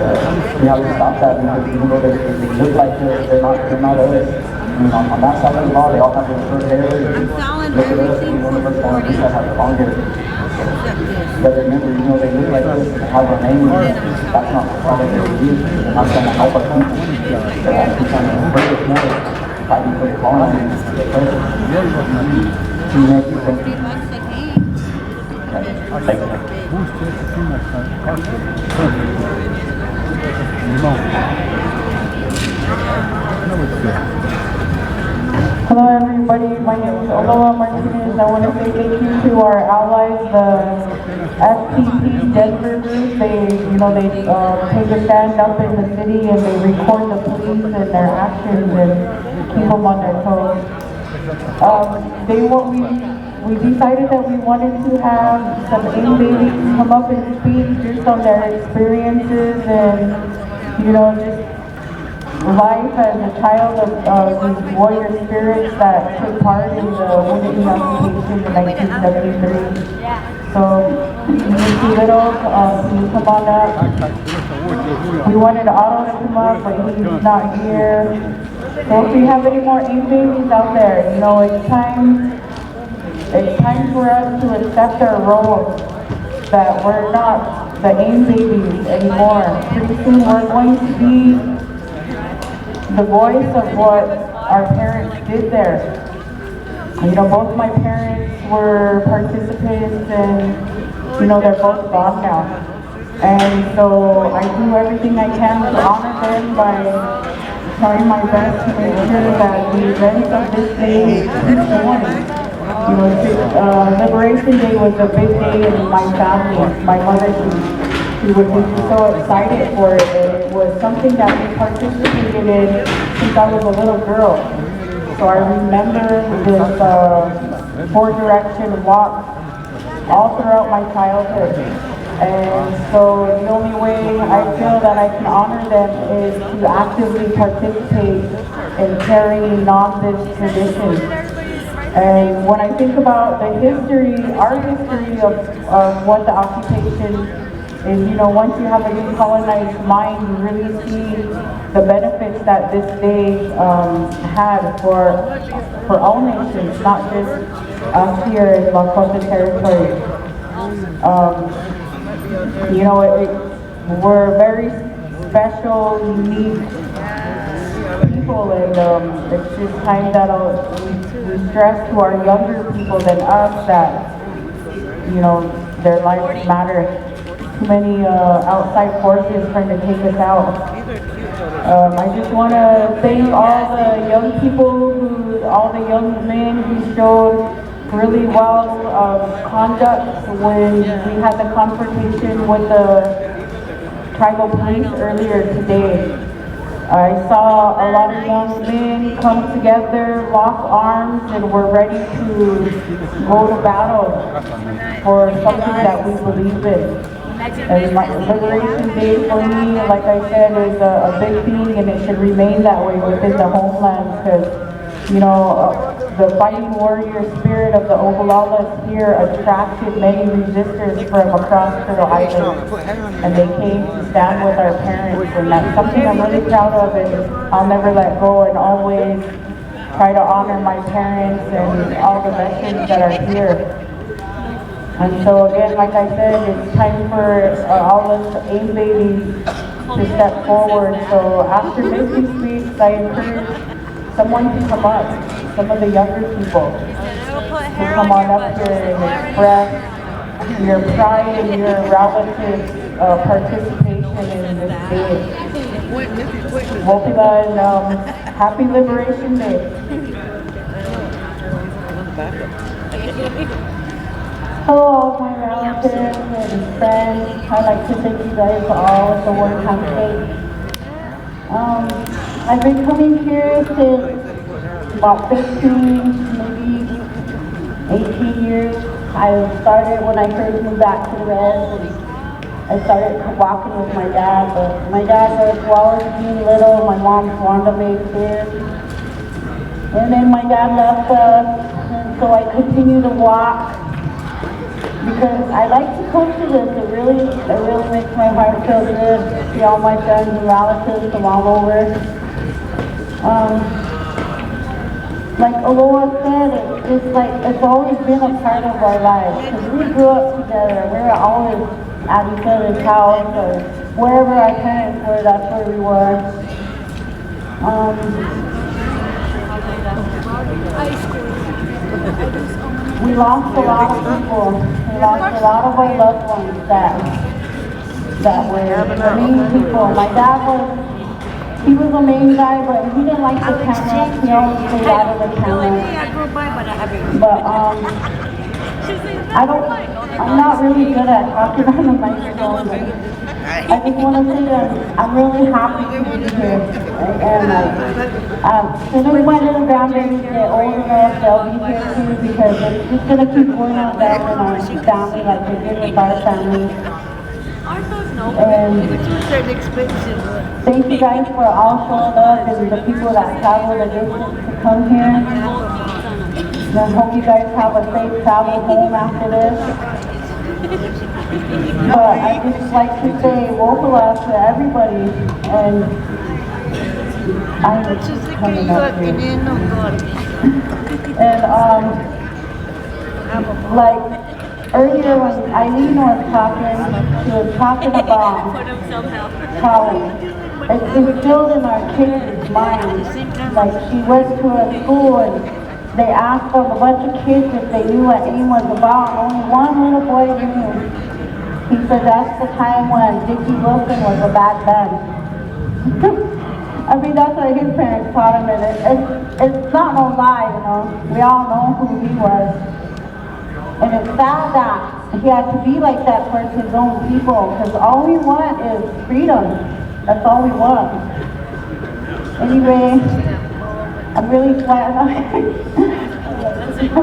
we have to stop that because even though they look like they're not us. I mean, on that side of the law, they all have their short hair. Look at us, we one of us down here that have long hair. But remember, they look like this and have a name. That's not the product that we use. They're not trying to help our people. They're actually trying to bring us more, fighting for the law and the president. See you next year. Thank you. Hello everybody, my name is Oglala Martinez. I want to say thank you to our allies, the FTP Denver group. They take a stand up in the city and they record the police and their actions and keep them on their toes. We decided that we wanted to have some AIM babies come up and speak just on their experiences and, just life as a child of these warrior spirits that took part in the Wounded Knee occupation in 1973. So, Mr. Little, can you come on up? We wanted Otto to come up, but he's not here. So if we have any more AIM babies out there, it's time for us to accept our role, that we're not the AIM babies anymore. Pretty soon we're going to be the voice of what our parents did there. Both my parents were participants and, they're both gone now. And so I do everything I can to honor them by trying my best to make sure that the events of this day keep going. Liberation Day was a big day in my family. My mother, she was so excited for it, and it was something that we participated in since I was a little girl. So I remember this four-direction walk all throughout my childhood. And so the only way I feel that I can honor them is to actively participate in carrying on this tradition. And when I think about the history, our history of what the occupation is, once you have a decolonized mind, you really see the benefits that this day had for all nations, not just us here in Lakota territory. We're very special, unique people, and it's just time that we stress to our younger people than us that, their lives matter. Too many outside forces trying to take us out. I just want to thank all the young people, all the young men who showed really well conduct when we had the confrontation with the tribal police earlier today. I saw a lot of young men come together, lock arms, and we're ready to go to battle for something that we believe in. And Liberation Day for me, like I said, is a big thing, and it should remain that way within the homeland, because the fighting warrior spirit of the Oglalas here attracted many resistors from across Turtle Island, and they came to stand with our parents, and that's something I'm really proud of, and I'll never let go, and always try to honor my parents and all the veterans that are here. And so again, like I said, it's time for all us AIM babies to step forward. So after making speaks, I encourage someone to come up, some of the younger people, to come on up here and express your pride and your relative participation in this day. Oglala, and happy Liberation Day. Hello, all my relatives and friends. I'd like to thank you guys all with the warm handshake. I've been coming here since about 15, maybe 18 years. I started when I first moved back to the res. I started walking with my dad, but my dad was, while I was being little, my mom's Wanda made here. And then my dad left us, and so I continued to walk because I like to come to this. It really makes my heart feel good to see all my friends and relatives from all over. Like Aloha said, it's always been a part of our lives because we grew up together. We were always at each other's house or wherever our parents were, that's where we were. We lost a lot of people. We lost a lot of our loved ones that were the main people. My dad he was a main guy, but he didn't like the camera. He always stayed out of the camera. But I'm not really good at talking on the microphone. I just want to say that I'm really happy to be here. And as soon as my little grandbabies get old enough, they'll be here too because it's just going to keep going on down in our family like they did with our family. And thank you guys for all showing up and the people that travel the distance to come here. And I hope you guys have a safe travel home after this. But I just like to say Oglala to everybody, and I'm just coming up here. And like earlier when Eileen was talking, she was talking about how it's instilled in our kids' minds. Like she went to a school and they asked a bunch of kids if they knew what AIM was about, and only one little boy knew. He said that's the time when Dickie Wilson was a bad man. I mean, that's what his parents taught him, and it's not no lie, you know. We all know who he was. And it's sad that he had to be like that towards his own people, because all we want is freedom. That's all we want. Anyway, I'm really glad on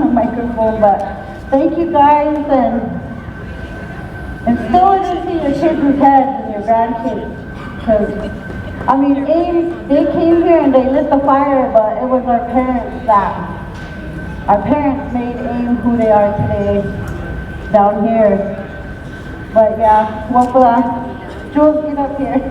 the microphone, but thank you guys, and instill it into your kids' heads and your grandkids. Because, I mean, AIM, they came here and they lit the fire, but it was our parents made AIM who they are today down here. But yeah, Oglala, Jules, get up here.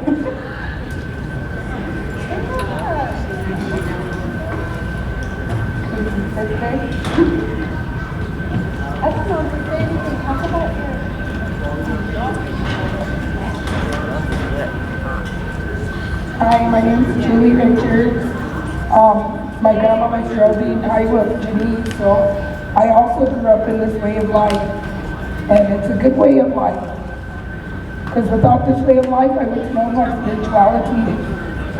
I don't know if you say anything. Talk about your... Hi, my name is Julie Richards. My grandma was Shirley and I was Jenny, so I also grew up in this way of life. And it's a good way of life. Because without this way of life, I wouldn't know my spirituality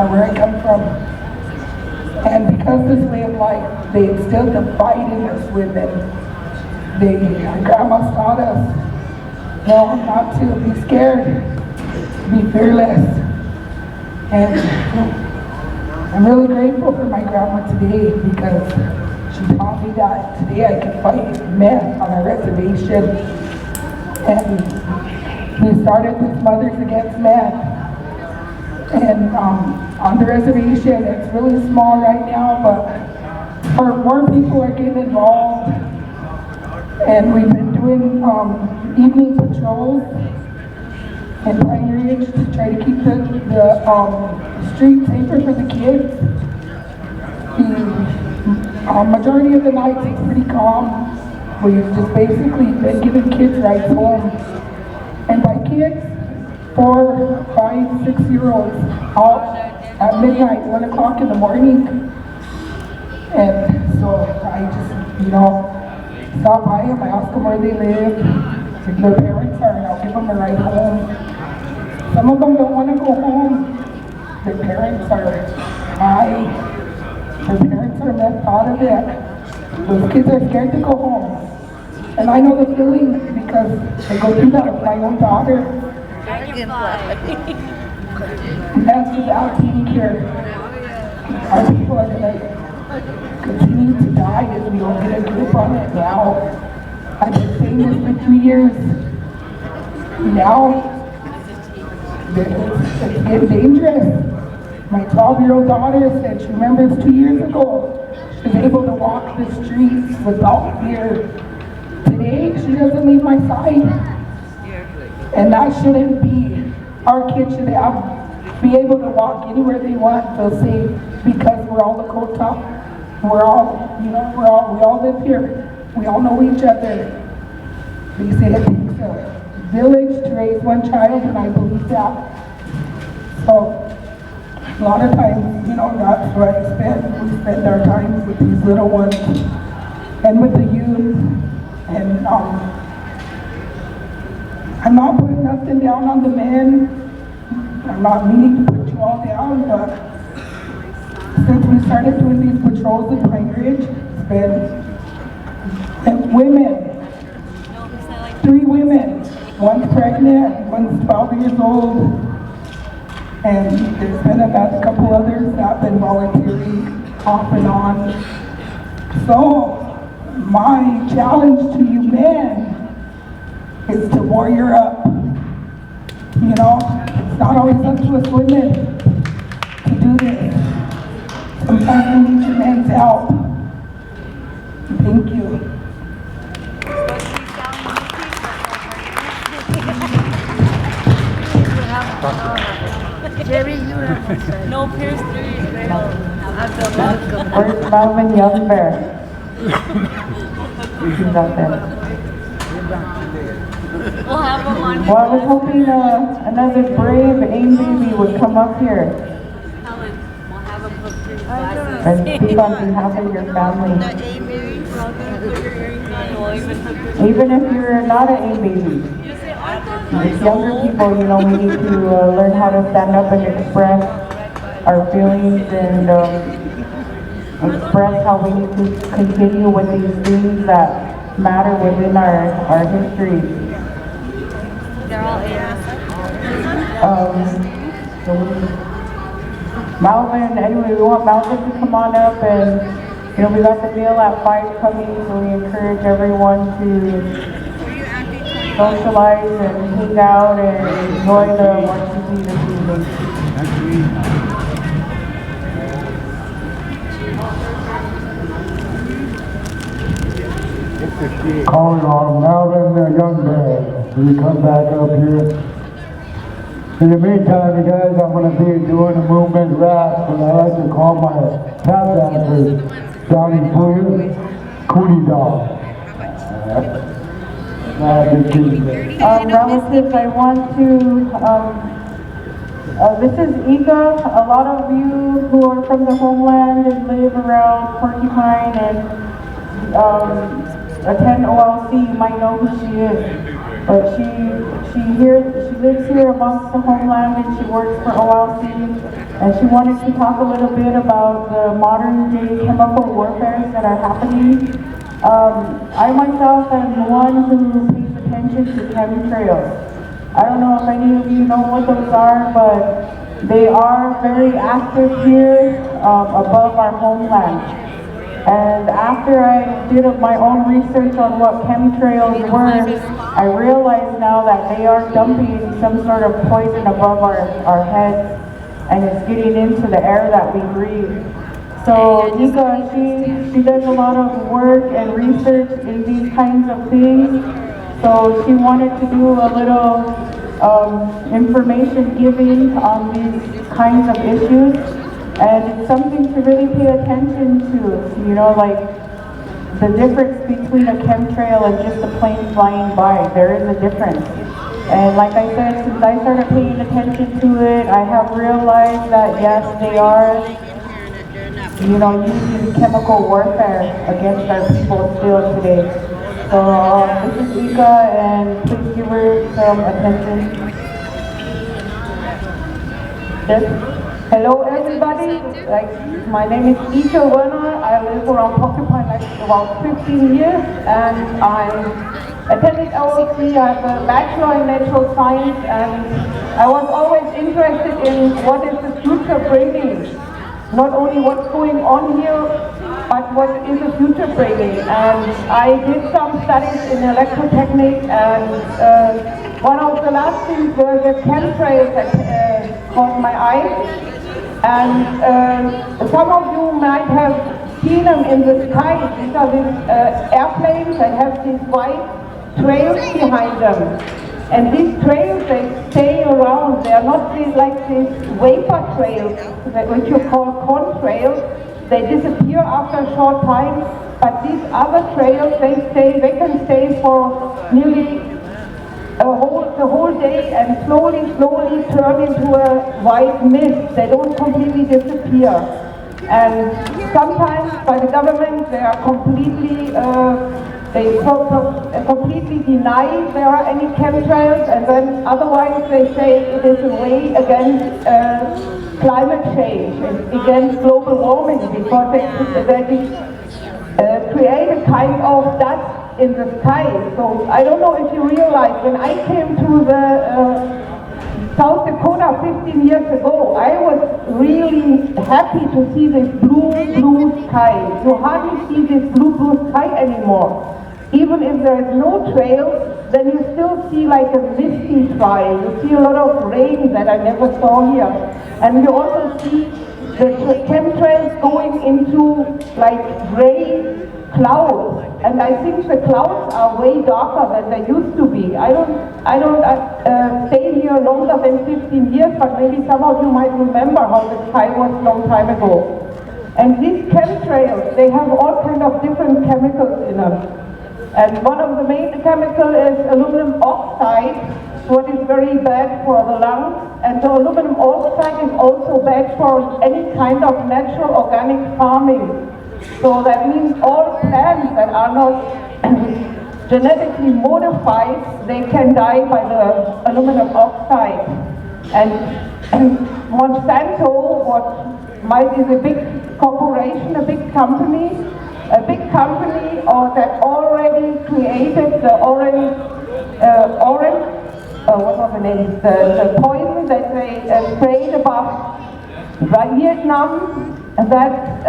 and where I come from. And because this way of life, they instilled the fight in us women. Our grandmas taught us, no, not to be scared, be fearless. And I'm really grateful for my grandma today because she taught me that today I could fight men on a reservation. And we started with Mothers Against Men. And on the reservation, it's really small right now, but more people are getting involved. And we've been doing evening patrols in Pine Ridge to try to keep the street safer for the kids. The majority of the nights it's pretty calm. We've just basically been giving kids rides home. And by kids, 4, 5, 6-year-olds out at midnight, 1 o'clock in the morning. And so I just, stop by them, I ask them where they live, if their parents are, and I'll give them a ride home. Some of them don't want to go home, Their parents are high. Their parents are methodic. Those kids are scared to go home. And I know the feeling because I go through that with my own daughter. And that's without taking care. Our people are going to continue to die if we don't get a grip on it now. I've been saying this for 3 years. Now, it's getting dangerous. My 12-year-old daughter said she remembers 2 years ago, she was able to walk the streets without fear. Today, she doesn't leave my side. And that shouldn't be. Our kids should be able to walk anywhere they want, feel safe, because we're all Lakota. We're all, we all live here. We all know each other. They say it takes a village to raise one child, and I believe that. So, a lot of times, that's where we spend our time with these little ones and with the youth. And I'm not putting nothing down on the men. I'm not meaning to put you all down, but since we started doing these patrols in Pine Ridge, it's been women, 3 women, one's pregnant, one's 12 years old, and there's been about a couple others that have been volunteering off and on. So, my challenge to you men is to warrior up. It's not always up to us women to do this. Sometimes we need your men's help. Thank you. Jerry, you have no pierce through. Where's Melvin Young Bear? He's out there. We'll have him on. Well, I was hoping another brave AIM baby would come up here Helen, we'll have him put your glasses. and speak on behalf of your family. The A-Marys, we're all gonna put your earrings on. We'll even put your... Even if you're not an AIM baby. You say, aren't those As younger people, we need to learn how to stand up and express our feelings and express how we need to continue with these things that matter within our history. They're all Malvin, anyway, we want Malvin to come on up, and we got the meal at 5 coming, so we encourage everyone to socialize and hang out and enjoy the YCC this evening. Calling on Melvin Young Bear. Will you come back up here? In the meantime, you guys, I'm going to be doing a movement rap, and I like to call my tap dancer, Johnny Fuller, Cootie Dog. Relatives, I want to, this is Ika. A lot of you who are from the homeland and live around Porcupine and attend OLC, you might know who she is. But she lives here amongst the homeland and she works for OLC. And she wanted to talk a little bit about the modern day chemical warfare that are happening. I myself am one who pays attention to chemtrails. I don't know if any of you know what those are, but they are very active here above our homeland. And after I did my own research on what chemtrails were, I realized now that they are dumping some sort of poison above our heads, and it's getting into the air that we breathe. So Nika, she does a lot of work and research in these kinds of things. So she wanted to do a little information giving on these kinds of issues. And it's something to really pay attention to, like the difference between a chemtrail and just a plane flying by. There is a difference. And like I said, since I started paying attention to it, I have realized that yes, they are, using chemical warfare against our people still today. So this is Ika, and please give her some attention. Yes? Hello everybody, my name is Ita Werner. I live around Porcupine about 15 years and I attended KOLC. I have a bachelor in natural science and I was always interested in what is the future bringing. Not only what's going on here, but what is the future bringing. And I did some studies in electrotechnique and one of the last things were the chemtrails that caught my eye. And some of you might have seen them in the sky. These are these airplanes that have these white trails behind them. And these trails, they stay around. They are not like these vapor trails, which you call contrails. They disappear after a short time. But these other trails, they can stay for nearly the whole day and slowly turn into a white mist. They don't completely disappear. And sometimes by the government they are completely, completely deny there are any chemtrails, and then otherwise they say it is a way against climate change and against global warming because they create a kind of dust in the sky. So I don't know if you realize, when I came to the South Dakota 15 years ago, I was really happy to see this blue sky. You hardly see this blue sky anymore. Even if there is no trail, then you still see like a misty sky. You see a lot of rain that I never saw here. And you also see the chemtrails going into like gray clouds, and I think the clouds are way darker than they used to be. I don't stay here longer than 15 years, but maybe some of you might remember how the sky was a long time ago. And these chemtrails, they have all kinds of different chemicals in them. And one of the main chemicals is aluminum oxide, what is very bad for the lungs. And the aluminum oxide is also bad for any kind of natural organic farming. So that means all plants that are not genetically modified, they can die by the aluminum oxide. And Monsanto, what might is a big corporation, a big company that already created the what was the name? The poison that they sprayed above Vietnam. And that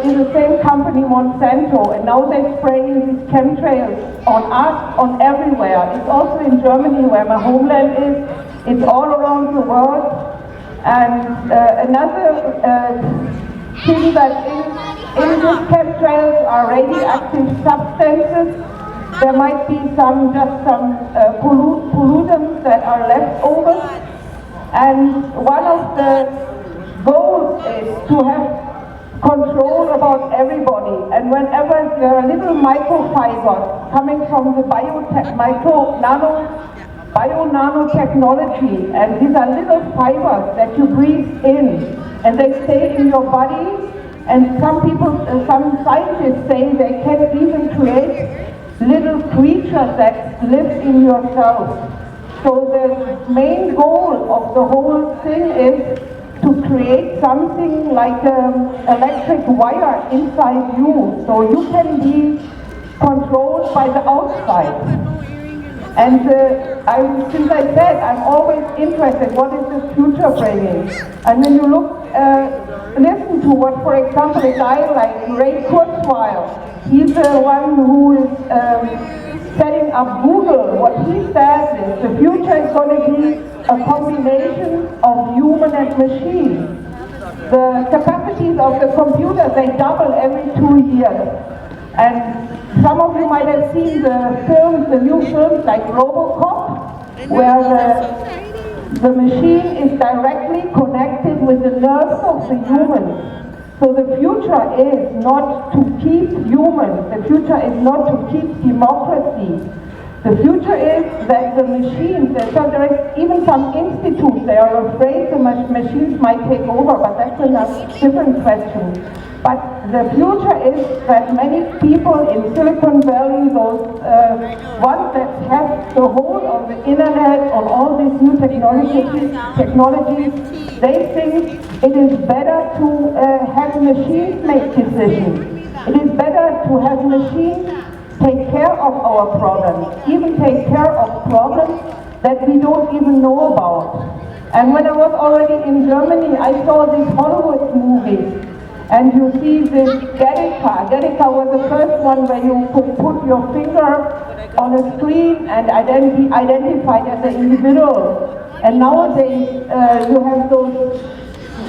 is the same company, Monsanto, and now they're spraying these chemtrails on us, on everywhere. It's also in Germany, where my homeland is. It's all around the world. And another thing that in these chemtrails are radioactive substances. There might be some pollutants that are left over. And one of the goals is to have control about everybody, and whenever there are little microfibers coming from the nanotechnology, and these are little fibers that you breathe in, and they stay in your body, and some scientists say they can even create little creatures that live in your cells. So the main goal of the whole thing is to create something like an electric wire inside you, so you can be controlled by the outside. And since I said, I'm always interested, what is the future bringing? And when you listen to what, for example, a guy like Ray Kurzweil, he's the one who is setting up Google. What he says is the future is going to be a combination of human and machine. The capacities of the computer, they double every 2 years. And some of you might have seen the new films like RoboCop, where the machine is directly connected with the nerves of the humans. So the future is not to keep humans, the future is not to keep democracy. The future is that the machines, so there is even some institutes, they are afraid the machines might take over, but that's a different question. But the future is that many people in Silicon Valley, those ones that have the hold of the internet, on all these new technologies, they think it is better to have machines make decisions. It is better to have machines take care of our problems, even take care of problems that we don't even know about. And when I was already in Germany, I saw these Hollywood movies. And you see this Gattaca. Gattaca was the first one where you could put your finger on a screen and be identified as an individual. And nowadays you have those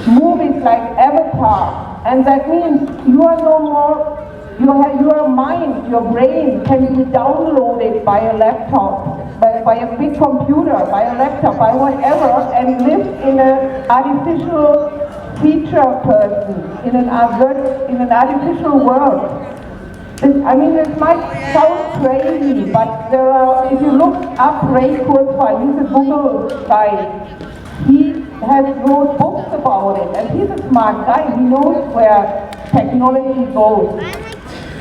movies like Avatar. And that means you are no more, your mind, your brain can be downloaded by a laptop, by a big computer, by a laptop, by whatever, and live in an artificial feature person, in an artificial world. This might sound crazy, but there are, if you look up Ray Kurzweil, he's a Google guy, he has wrote books about it, and he's a smart guy, he knows where technology goes.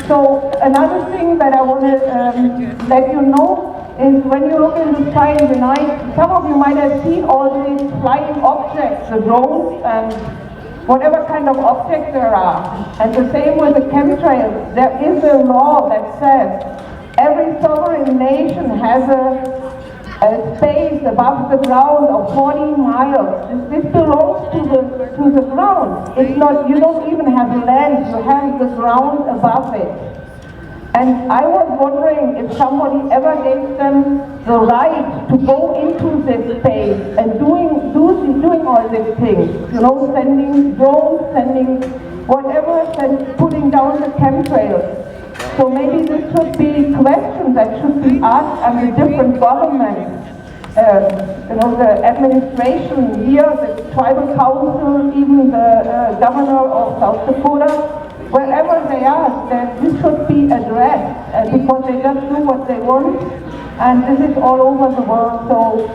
So another thing that I want to let you know is when you look in the sky in the night, some of you might have seen all these flying objects, the drones and whatever kind of objects there are. And the same with the chemtrails. There is a law that says every sovereign nation has a space above the ground of 40 miles. This belongs to the ground. It's not, you don't even have land, you have the ground above it. And I was wondering if somebody ever gave them the right to go into this space and doing all these things. You know, sending drones, sending whatever, and putting down the chemtrails. So maybe this should be questions that should be asked under different governments. The administration here, the tribal council, even the governor of South Dakota, wherever they are, that this should be addressed because they just do what they want, and this is all over the world. So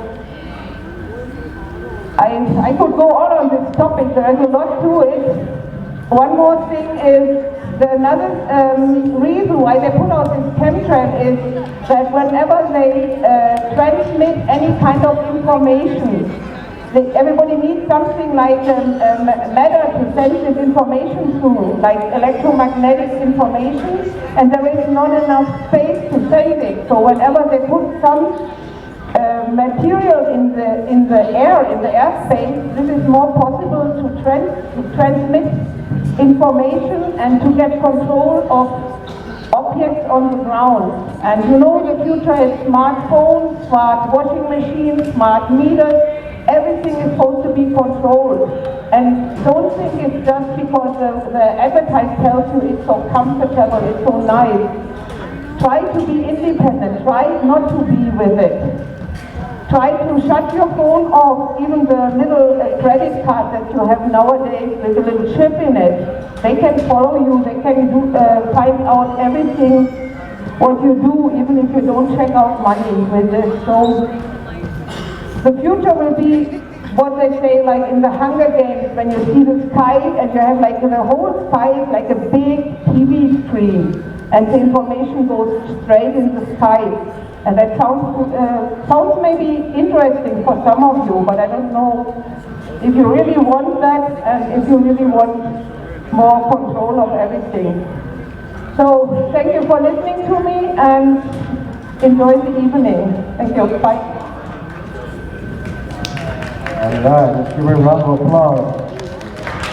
I could go on this topic. There is a lot to it. One more thing is another reason why they put out this chemtrail is that whenever they transmit any kind of information, everybody needs something like a matter to send this information to, like electromagnetic information, and there is not enough space to send it. So whenever they put some material in the air, in the airspace, this is more possible to transmit information and to get control of objects on the ground. And you know the future is smartphones, smart washing machines, smart meters. Everything is supposed to be controlled. And don't think it's just because the advertise tells you it's so comfortable, it's so nice. Try to be independent. Try not to be with it. Try to shut your phone off, even the little credit card that you have nowadays with a little chip in it. They can follow you, they can find out everything what you do, even if you don't check out money with this. So the future will be what they say, like in the Hunger Games, when you see the sky and you have like the whole sky is like a big TV screen, and the information goes straight in the sky. And that sounds maybe interesting for some of you, but I don't know if you really want that and if you really want more control of everything. So thank you for listening to me and enjoy the evening. Thank you. Bye. All right, let's give her a round of applause.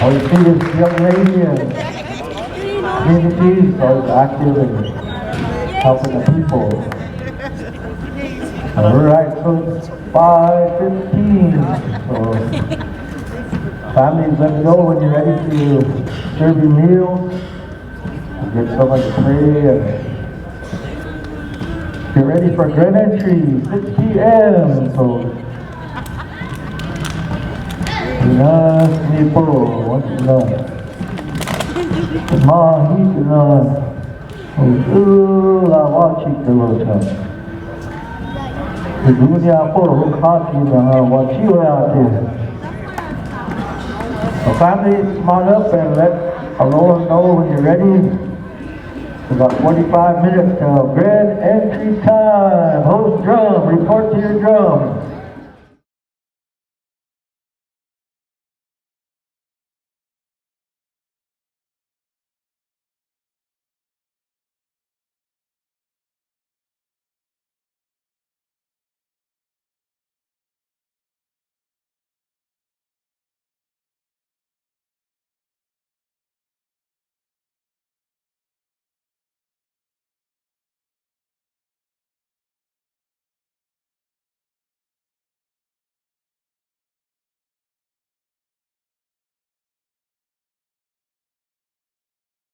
Oh, you see this young lady and communities are active and helping the people. All right, so it's 5:15. So families, let me know when you're ready to serve your meal. Get someone to pray and get ready for grand entry, 6 p.m. So wants to know. Oglala, watching the road. dunia po hukati na wachiwe ate. The family, come on up and let Aloha know when you're ready. It's about 45 minutes till grand entry time. Host drum, report to your drum.